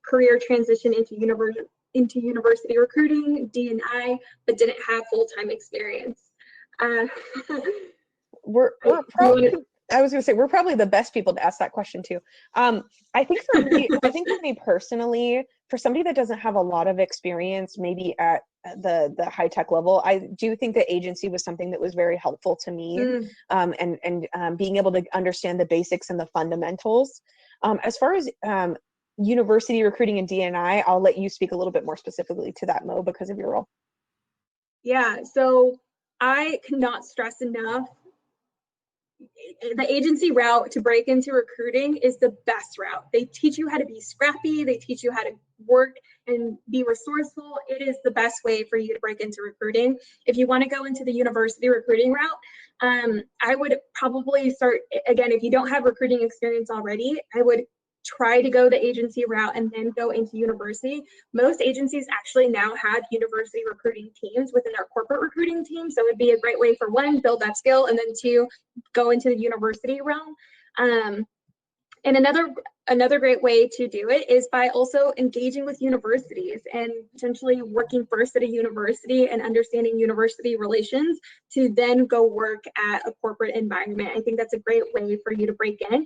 career transition into university recruiting, D&I, but didn't have full-time experience? We're probably, I was going to say, we're probably the best people to ask that question to. I think for me personally, for somebody that doesn't have a lot of experience, maybe at the high tech level, I do think that agency was something that was very helpful to me, and being able to understand the basics and the fundamentals. As far as university recruiting and D&I, I'll let you speak a little bit more specifically to that, Mo, because of your role. Yeah, so I cannot stress enough, the agency route to break into recruiting is the best route. They teach you how to be scrappy. They teach you how to work and be resourceful. It is the best way for you to break into recruiting. If you want to go into the university recruiting route, I would probably start, again, if you don't have recruiting experience already, I would try to go the agency route and then go into university. Most agencies actually now have university recruiting teams within their corporate recruiting team. So it'd be a great way for one, build that skill, and then two, go into the university realm. And another great way to do it is by also engaging with universities and potentially working first at a university and understanding university relations to then go work at a corporate environment. I think that's a great way for you to break in.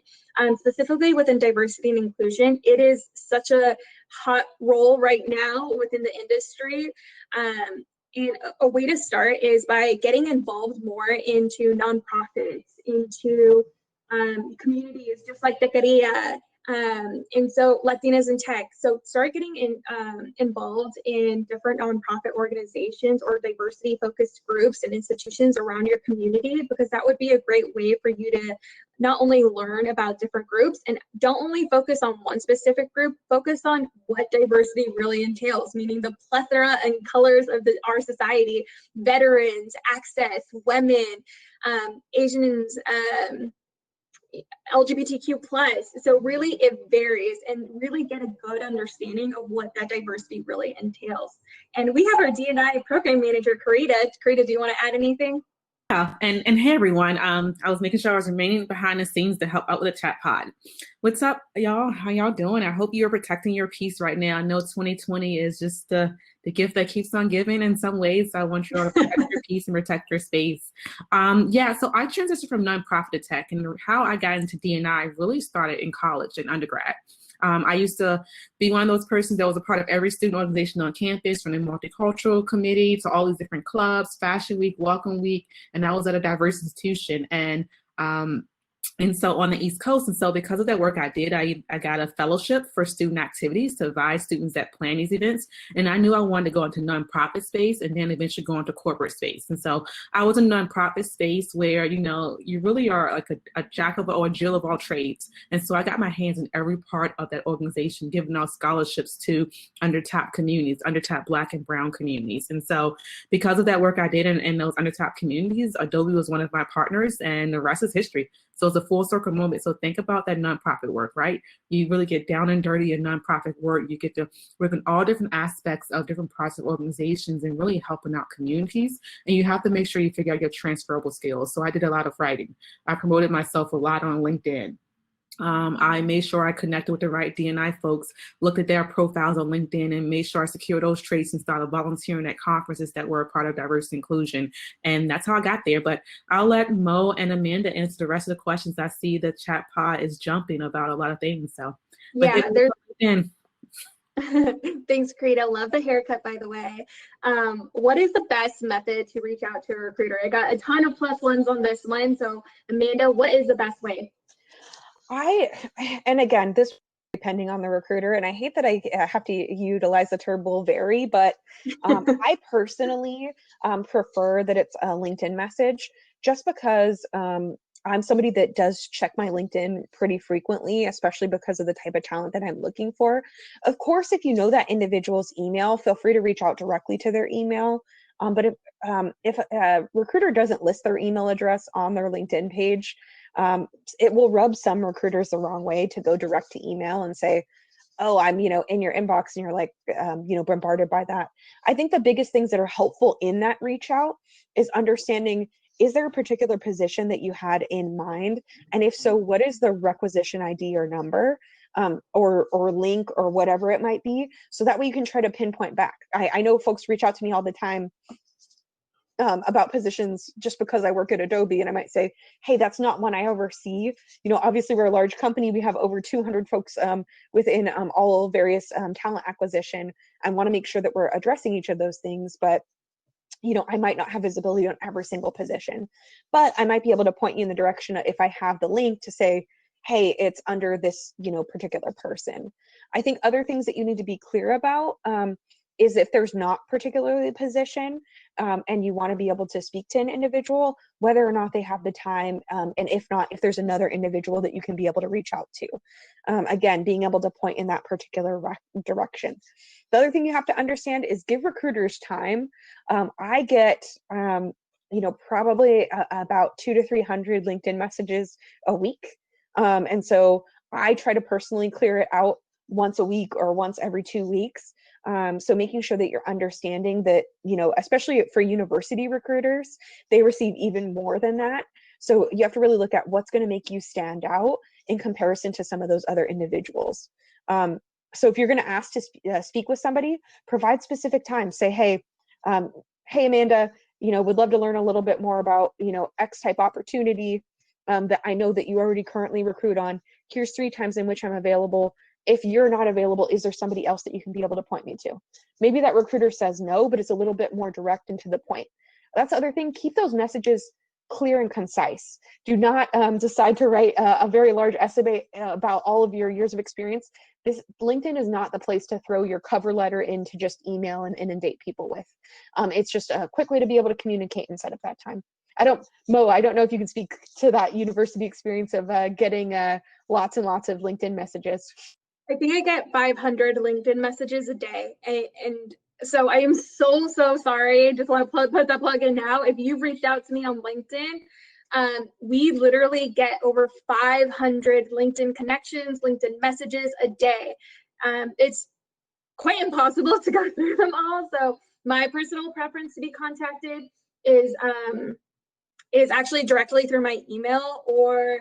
Specifically within diversity and inclusion, it is such a hot role right now within the industry. And a way to start is by getting involved more into nonprofits, into communities just like Techqueria, and so Latinas in Tech. So start getting involved in different nonprofit organizations or diversity focused groups and institutions around your community, because that would be a great way for you to not only learn about different groups, and don't only focus on one specific group, focus on what diversity really entails, meaning the plethora and colors of our society, veterans, access, women, Asians, LGBTQ plus. So really it varies, and really get a good understanding of what that diversity really entails. And we have our D&I program manager, Karita. Karita, do you want to add anything? Yeah, and hey everyone. I was making sure I was remaining behind the scenes to help out with the chat pod. What's up, y'all? How y'all doing? I hope you're protecting your peace right now. I know 2020 is just the gift that keeps on giving in some ways. So I want you all to protect your peace and protect your space. Yeah, so I transitioned from nonprofit to tech, and how I got into D&I really started in college and undergrad. I used to be one of those persons that was a part of every student organization on campus, from the multicultural committee to all these different clubs, Fashion Week, Welcome Week, and I was at a diverse institution. And so on the East Coast. And so because of that work I did, I got a fellowship for student activities to advise students that plan these events. And I knew I wanted to go into nonprofit space and then eventually go into corporate space. And so I was in nonprofit space where, you really are like a jack of or a Jill of all trades. And so I got my hands in every part of that organization, giving out scholarships to undertapped communities, undertapped Black and Brown communities. And so because of that work I did in those undertapped communities, Adobe was one of my partners, and the rest is history. So it's a full circle moment. So think about that nonprofit work, right? You really get down and dirty in nonprofit work. You get to work in all different aspects of different parts of organizations and really helping out communities. And you have to make sure you figure out your transferable skills. So I did a lot of writing. I promoted myself a lot on LinkedIn. I made sure I connected with the right D&I folks, looked at their profiles on LinkedIn, and made sure I secured those traits and started volunteering at conferences that were a part of diversity inclusion. And that's how I got there. But I'll let Mo and Amanda answer the rest of the questions. I see the chat pod is jumping about a lot of things. So, yeah, there's. Thanks, Karita. Love the haircut, by the way. What is the best method to reach out to a recruiter? I got a ton of plus ones on this one. So, Amanda, what is the best way? And again, this depending on the recruiter, and I hate that I have to utilize the term will vary, but I personally prefer that it's a LinkedIn message, just because I'm somebody that does check my LinkedIn pretty frequently, especially because of the type of talent that I'm looking for. Of course, if you know that individual's email, feel free to reach out directly to their email. But if a recruiter doesn't list their email address on their LinkedIn page, it will rub some recruiters the wrong way to go direct to email and say, oh, I'm, in your inbox, and you're like, bombarded by that. I think the biggest things that are helpful in that reach out is understanding, is there a particular position that you had in mind? And if so, what is the requisition ID or number, or link, or whatever it might be? So that way you can try to pinpoint back. I know folks reach out to me all the time about positions just because I work at Adobe, and I might say, hey, that's not one I oversee. Obviously we're a large company. We have over 200 folks within all various talent acquisition, and want to make sure that we're addressing each of those things. But I might not have visibility on every single position, but I might be able to point you in the direction if I have the link to say, hey, it's under this, particular person. I think other things that you need to be clear about is if there's not particularly a position, and you want to be able to speak to an individual, whether or not they have the time, and if not, if there's another individual that you can be able to reach out to. Again, being able to point in that particular direction. The other thing you have to understand is give recruiters time. I get, probably about 200 to 300 LinkedIn messages a week. And so I try to personally clear it out once a week or once every 2 weeks. So making sure that you're understanding that, especially for university recruiters, they receive even more than that. So you have to really look at what's going to make you stand out in comparison to some of those other individuals. So if you're going to ask to speak with somebody, provide specific time. Say, hey, Amanda, would love to learn a little bit more about, X type opportunity that I know that you already currently recruit on. Here's 3 times in which I'm available. If you're not available, is there somebody else that you can be able to point me to? Maybe that recruiter says no, but it's a little bit more direct and to the point. That's the other thing. Keep those messages clear and concise. Do not decide to write a very large essay about all of your years of experience. LinkedIn is not the place to throw your cover letter in to just email and inundate people with. It's just a quick way to be able to communicate inside of that time. Mo, I don't know if you can speak to that university experience of getting lots and lots of LinkedIn messages. I think I get 500 LinkedIn messages a day. And so I am so sorry. Just want to put that plug in now. If you've reached out to me on LinkedIn, we literally get over 500 LinkedIn connections, LinkedIn messages a day. It's quite impossible to go through them all. So my personal preference to be contacted is actually directly through my email or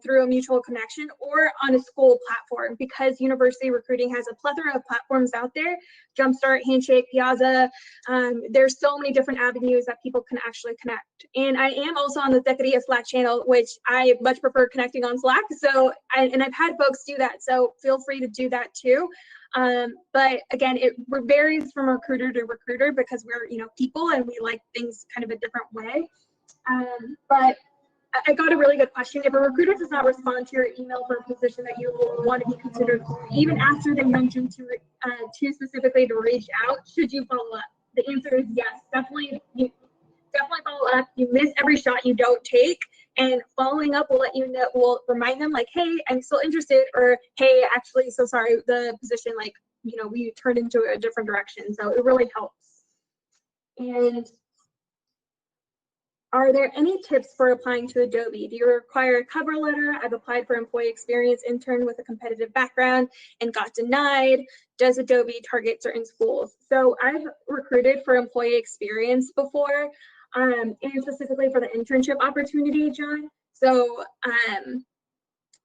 through a mutual connection or on a school platform, because university recruiting has a plethora of platforms out there. Jumpstart, Handshake, Piazza. There's so many different avenues that people can actually connect. And I am also on the Techqueria Slack channel, which I much prefer connecting on Slack. So, and I've had folks do that. So feel free to do that too. But again, it varies from recruiter to recruiter because we're, people and we like things kind of a different way. But I got a really good question. If a recruiter does not respond to your email for a position that you want to be considered for, even after they mentioned to specifically to reach out, should you follow up? The answer is yes. Definitely follow up. You miss every shot you don't take, and following up will let you know. Will remind them like, hey, I'm still interested, or hey, actually, so sorry, the position we turned into a different direction. So it really helps. And are there any tips for applying to Adobe? Do you require a cover letter? I've applied for employee experience intern with a competitive background and got denied. Does Adobe target certain schools? So I've recruited for employee experience before, and specifically for the internship opportunity, John. So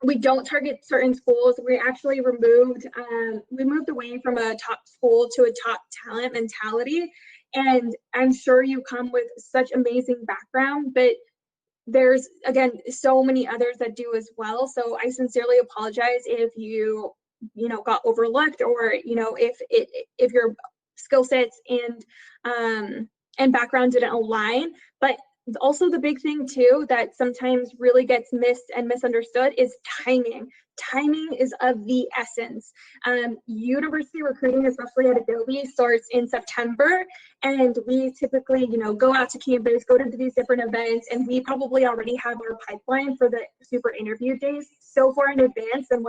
we don't target certain schools. We actually we moved away from a top school to a top talent mentality. And I'm sure you come with such amazing background, but there's, again, so many others that do as well. So I sincerely apologize if got overlooked, or, if your skill sets and background didn't align. But also the big thing too that sometimes really gets missed and misunderstood is timing. Timing is of the essence. University recruiting, especially at Adobe, starts in September, and we typically, go out to campus, go to these different events, and we probably already have our pipeline for the super interview days so far in advance than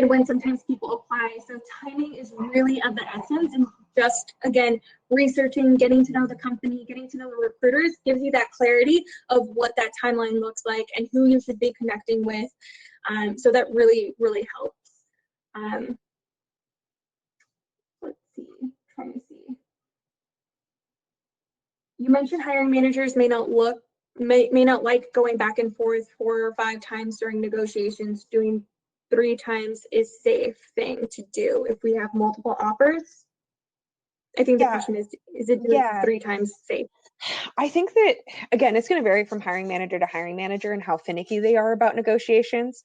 when sometimes people apply. So timing is really of the essence, and just, again, researching, getting to know the company, getting to know the recruiters gives you that clarity of what that timeline looks like and who you should be connecting with. So that really, really helps. Let's see, trying to see. You mentioned hiring managers may not like going back and forth 4 or 5 times during negotiations. Doing 3 times is safe thing to do if we have multiple offers. I think the question is it doing 3 times safe? I think that, again, it's going to vary from hiring manager to hiring manager and how finicky they are about negotiations.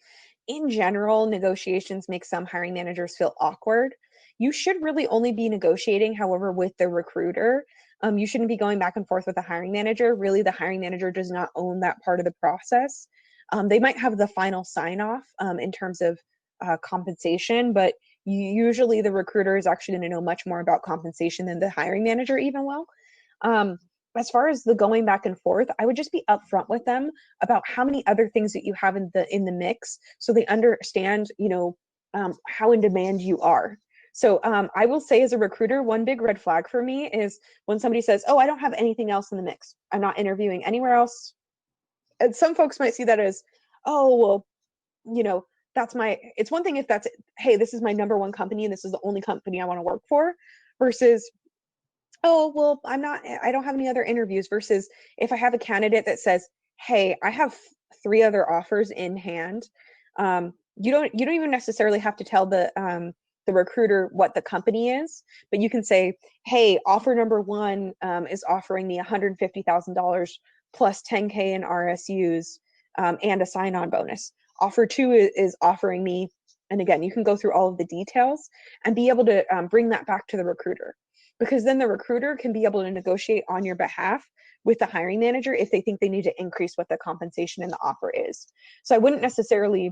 In general, negotiations make some hiring managers feel awkward. You should really only be negotiating, however, with the recruiter. You shouldn't be going back and forth with the hiring manager. Really, the hiring manager does not own that part of the process. They might have the final sign off in terms of compensation, but usually the recruiter is actually going to know much more about compensation than the hiring manager even will. As far as the going back and forth, I would just be upfront with them about how many other things that you have in the mix, so they understand, how in demand you are. So I will say, as a recruiter, one big red flag for me is when somebody says, "Oh, I don't have anything else in the mix. I'm not interviewing anywhere else." And some folks might see that as, "Oh, well, it's one thing if that's, hey, this is my number one company and this is the only company I want to work for," versus, "Oh, well, I don't have any other interviews," versus if I have a candidate that says, "Hey, I have 3 other offers in hand." You don't even necessarily have to tell the recruiter what the company is, but you can say, "Hey, offer number 1 is offering me $150,000 plus 10K in RSUs and a sign-on bonus. Offer 2 is offering me," and again, you can go through all of the details and be able to bring that back to the recruiter, because then the recruiter can be able to negotiate on your behalf with the hiring manager if they think they need to increase what the compensation in the offer is. So I wouldn't necessarily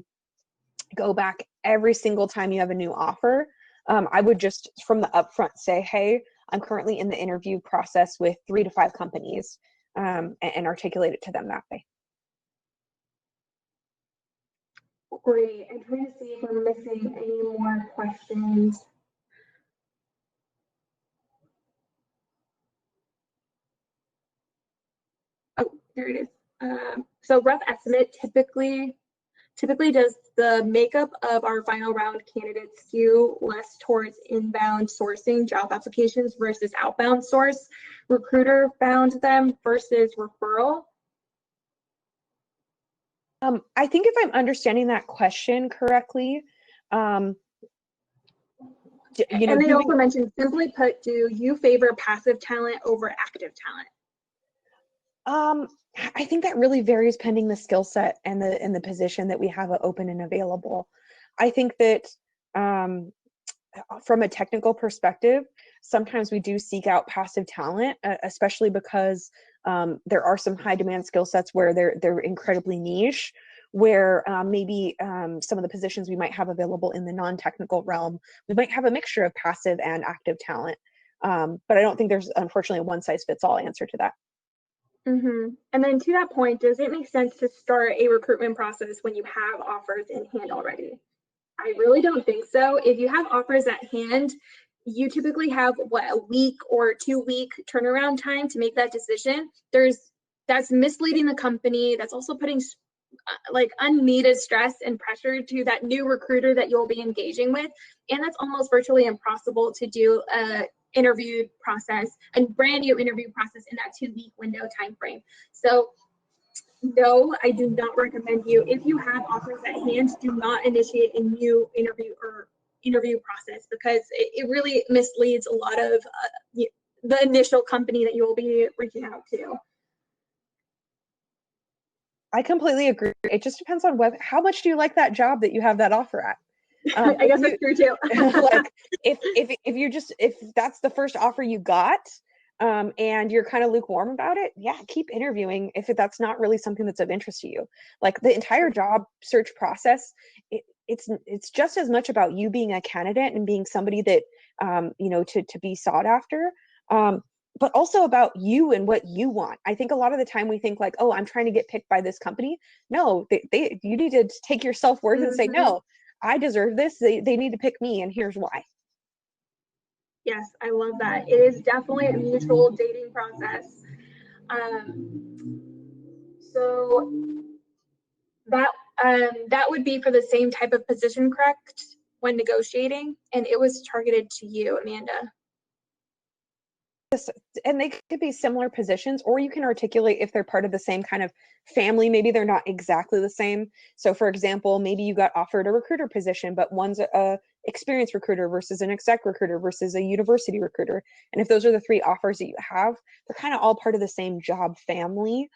go back every single time you have a new offer. I would just, from the upfront, say, "Hey, I'm currently in the interview process with 3 to 5 companies," and articulate it to them that way. Great. I'm trying to see if I'm missing any more questions. Oh, there it is. So rough estimate, typically does the makeup of our final round candidates skew less towards inbound sourcing job applications versus outbound source, recruiter found them versus referral? I think if I'm understanding that question correctly, and they also mentioned, simply put, do you favor passive talent over active talent? I think that really varies pending the skill set and the position that we have open and available. I think that from a technical perspective, sometimes we do seek out passive talent, especially because there are some high demand skill sets where they're incredibly niche, where maybe some of the positions we might have available in the non-technical realm, we might have a mixture of passive and active talent. But I don't think there's, unfortunately, a one-size-fits-all answer to that. Mm-hmm. And then to that point, does it make sense to start a recruitment process when you have offers in hand already? I really don't think so. If you have offers at hand, you typically have a week or 2-week turnaround time to make that decision. That's misleading the company. That's also putting like unneeded stress and pressure to that new recruiter that you'll be engaging with. And that's almost virtually impossible to do a brand new interview process in that 2-week window time frame. So No, I do not recommend you. If you have offers at hand, do not initiate a new interview process, because it really misleads a lot of the initial company that you will be reaching out to. I completely agree. It just depends on how much do you like that job that you have that offer at. I guess that's true too. Like if that's the first offer you got, and you're kind of lukewarm about it, yeah, keep interviewing if that's not really something that's of interest to you. Like the entire job search process, it's just as much about you being a candidate and being somebody that to be sought after, but also about you and what you want. I think a lot of the time we think like, oh, I'm trying to get picked by this company. No, you need to take your self-worth and say, no, I deserve this. They need to pick me, and here's why. Yes, I love that. It is definitely a mutual dating process. So that would be for the same type of position, correct? When negotiating, and it was targeted to you, Amanda. And they could be similar positions, or you can articulate if they're part of the same kind of family. Maybe they're not exactly the same. So for example, maybe you got offered a recruiter position, but one's a experienced recruiter versus an exec recruiter versus a university recruiter. And if those are the three offers that you have, they're kind of all part of the same job family,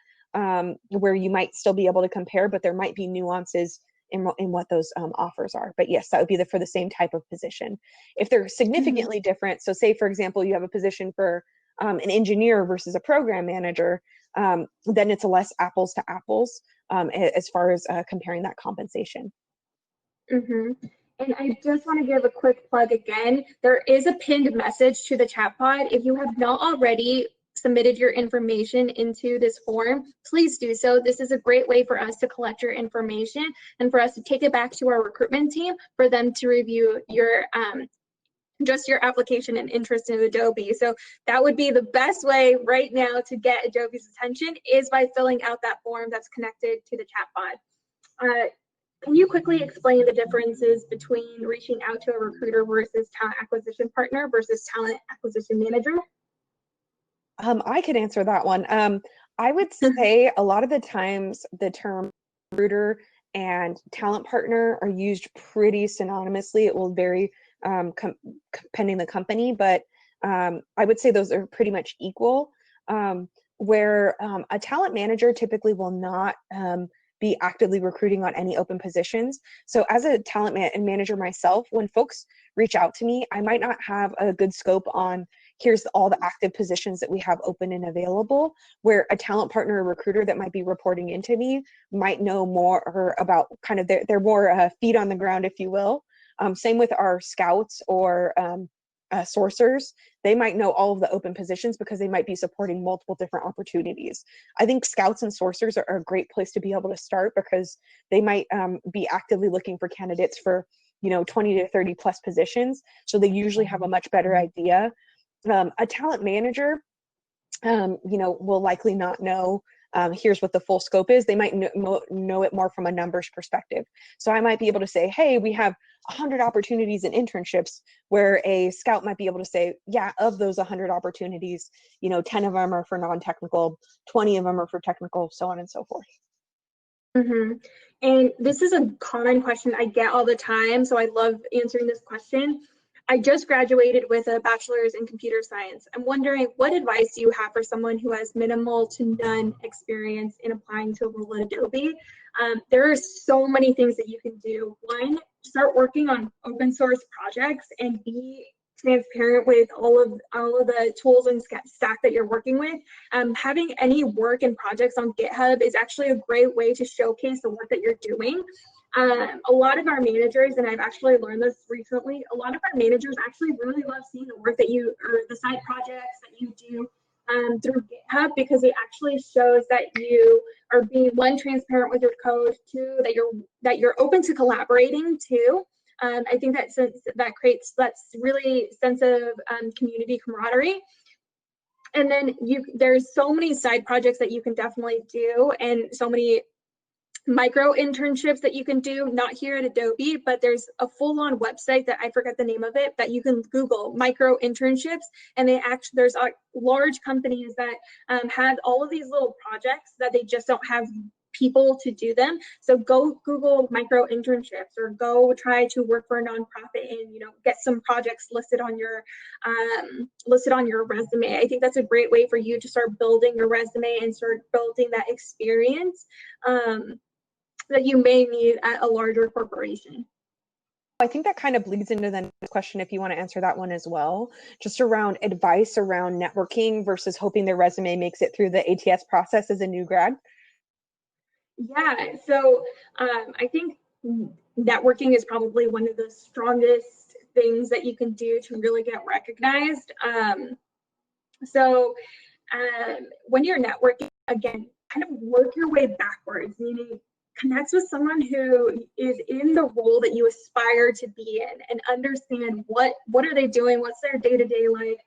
where you might still be able to compare, but there might be nuances in what those offers are. But yes, that would be for the same type of position. If they're significantly different, so say for example, you have a position for an engineer versus a program manager, then it's a less apples to apples as far as comparing that compensation. And I just want to give a quick plug again. There is a pinned message to the chat pod. If you have not already submitted your information into this form, please do so. This is a great way for us to collect your information and for us to take it back to our recruitment team for them to review your just your application and interest in Adobe. So that would be the best way right now to get Adobe's attention, is by filling out that form that's connected to the chat pod. Can you quickly explain the differences between reaching out to a recruiter versus talent acquisition partner versus talent acquisition manager? I could answer that one. I would say a lot of the times the term recruiter and talent partner are used pretty synonymously. It will vary pending the company, but I would say those are pretty much equal, where a talent manager typically will not be actively recruiting on any open positions. So as a talent manager myself, when folks reach out to me, I might not have a good scope on here's all the active positions that we have open and available, where a talent partner or recruiter that might be reporting into me might know more about kind of their more feet on the ground, if you will. Same with our scouts or sourcers. They might know all of the open positions because they might be supporting multiple different opportunities. I think scouts and sourcers are a great place to be able to start, because they might be actively looking for candidates for 20 to 30 plus positions. So they usually have a much better idea. A talent manager, will likely not know here's what the full scope is. They might know it more from a numbers perspective. So I might be able to say, hey, we have 100 opportunities and internships, where a scout might be able to say, yeah, of those 100 opportunities, 10 of them are for non-technical, 20 of them are for technical, so on and so forth. And this is a common question I get all the time, so I love answering this question. I just graduated with a bachelor's in computer science. I'm wondering, what advice do you have for someone who has minimal to none experience in applying to a role at Adobe? There are so many things that you can do. One, start working on open source projects and be transparent with all of the tools and stack that you're working with. Having any work and projects on GitHub is actually a great way to showcase the work that you're doing. A lot of our managers, and I've actually learned this recently, a lot of our managers actually really love seeing the work that you, or the side projects that you do through GitHub, because it actually shows that you are being, one, transparent with your code, two, that you're open to collaborating too. I think that creates that really sense of community camaraderie. And then there's so many side projects that you can definitely do, and so many micro internships that you can do, not here at Adobe, but there's a full-on website that I forget the name of it, that you can Google micro internships, and there's large companies that have all of these little projects that they just don't have people to do them. So go Google micro internships, or go try to work for a nonprofit and, you know, get some projects listed on your resume. I think that's a great way for you to start building your resume and start building that experience that you may need at a larger corporation. I think that kind of bleeds into the next question, if you want to answer that one as well, just around advice around networking versus hoping their resume makes it through the ATS process as a new grad. Yeah, so I think networking is probably one of the strongest things that you can do to really get recognized. When you're networking, again, kind of work your way backwards, meaning connect with someone who is in the role that you aspire to be in, and understand what are they doing, what's their day-to-day like,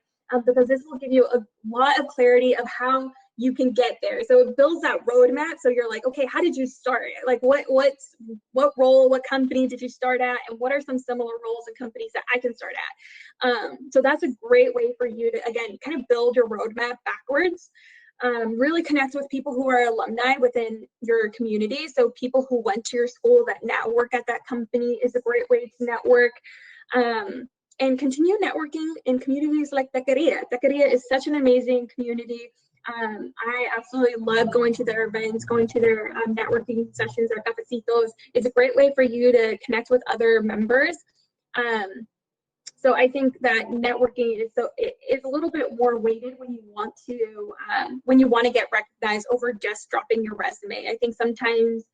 because this will give you a lot of clarity of how you can get there. So it builds that roadmap. So you're like, okay, how did you start? Like what role, what company did you start at? And what are some similar roles and companies that I can start at? So that's a great way for you to, again, kind of build your roadmap backwards. Really connect with people who are alumni within your community. So people who went to your school that now work at that company is a great way to network. And continue networking in communities like Techqueria. Techqueria is such an amazing community. I absolutely love going to their events, going to their networking sessions or cafecitos. It's a great way for you to connect with other members. So I think that networking is a little bit more weighted when you want to get recognized over just dropping your resume. I think sometimes,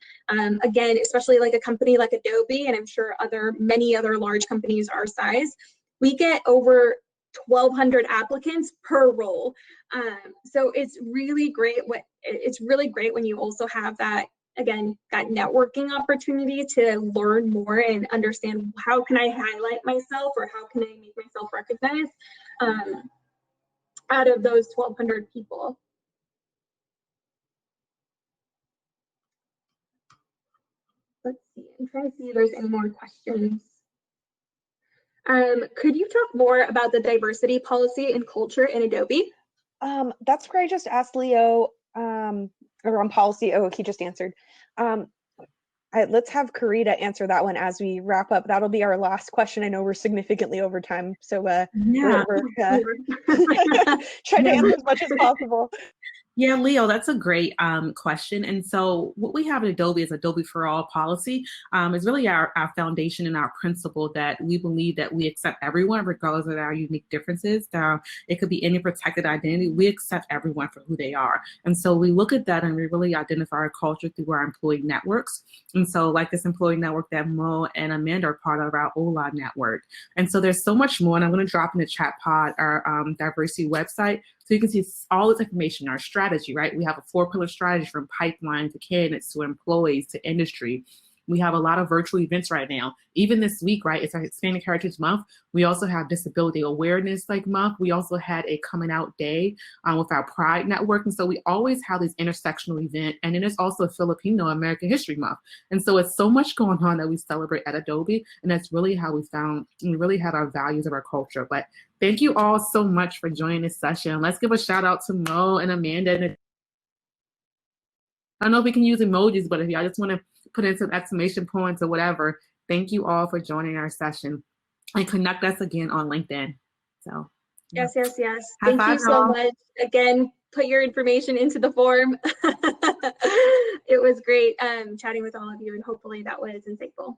again, especially like a company like Adobe, and I'm sure many other large companies our size, we get over 1,200 applicants per role. So it's really great. It's really great when you also have that, again, that networking opportunity to learn more and understand how can I highlight myself, or how can I make myself recognized out of those 1,200 people. Let's see, I'm trying to see if there's any more questions. Could you talk more about the diversity policy and culture in Adobe? That's where I just asked Leo around policy. Oh, he just answered. Let's have Karita answer that one as we wrap up. That'll be our last question. I know we're significantly over time, so we're trying to answer as much as possible. Yeah, Leo, that's a great question. And so what we have at Adobe is Adobe for All policy. Is really our foundation and our principle that we believe that we accept everyone regardless of our unique differences. It could be any protected identity. We accept everyone for who they are. And so we look at that and we really identify our culture through our employee networks. And so like this employee network that Mo and Amanda are part of, our OLA network. And so there's so much more. And I'm going to drop in the chat pod our diversity website, so you can see all this information, our strategy, right? We have a 4-pillar strategy from pipeline to candidates to employees to industry. We have a lot of virtual events right now. Even this week, right? It's our Hispanic Heritage Month. We also have Disability Awareness Month. We also had a Coming Out Day with our Pride Network. And so we always have this intersectional event. And then there's also Filipino American History Month. And so it's so much going on that we celebrate at Adobe. And that's really how we really have our values of our culture. But thank you all so much for joining this session. Let's give a shout out to Mo and Amanda. I don't know if we can use emojis, but if y'all just want to put in some exclamation points or whatever, thank you all for joining our session, and connect us again on LinkedIn. So yes. Thank you so much. Again, put your information into the form. It was great chatting with all of you, and hopefully that was insightful.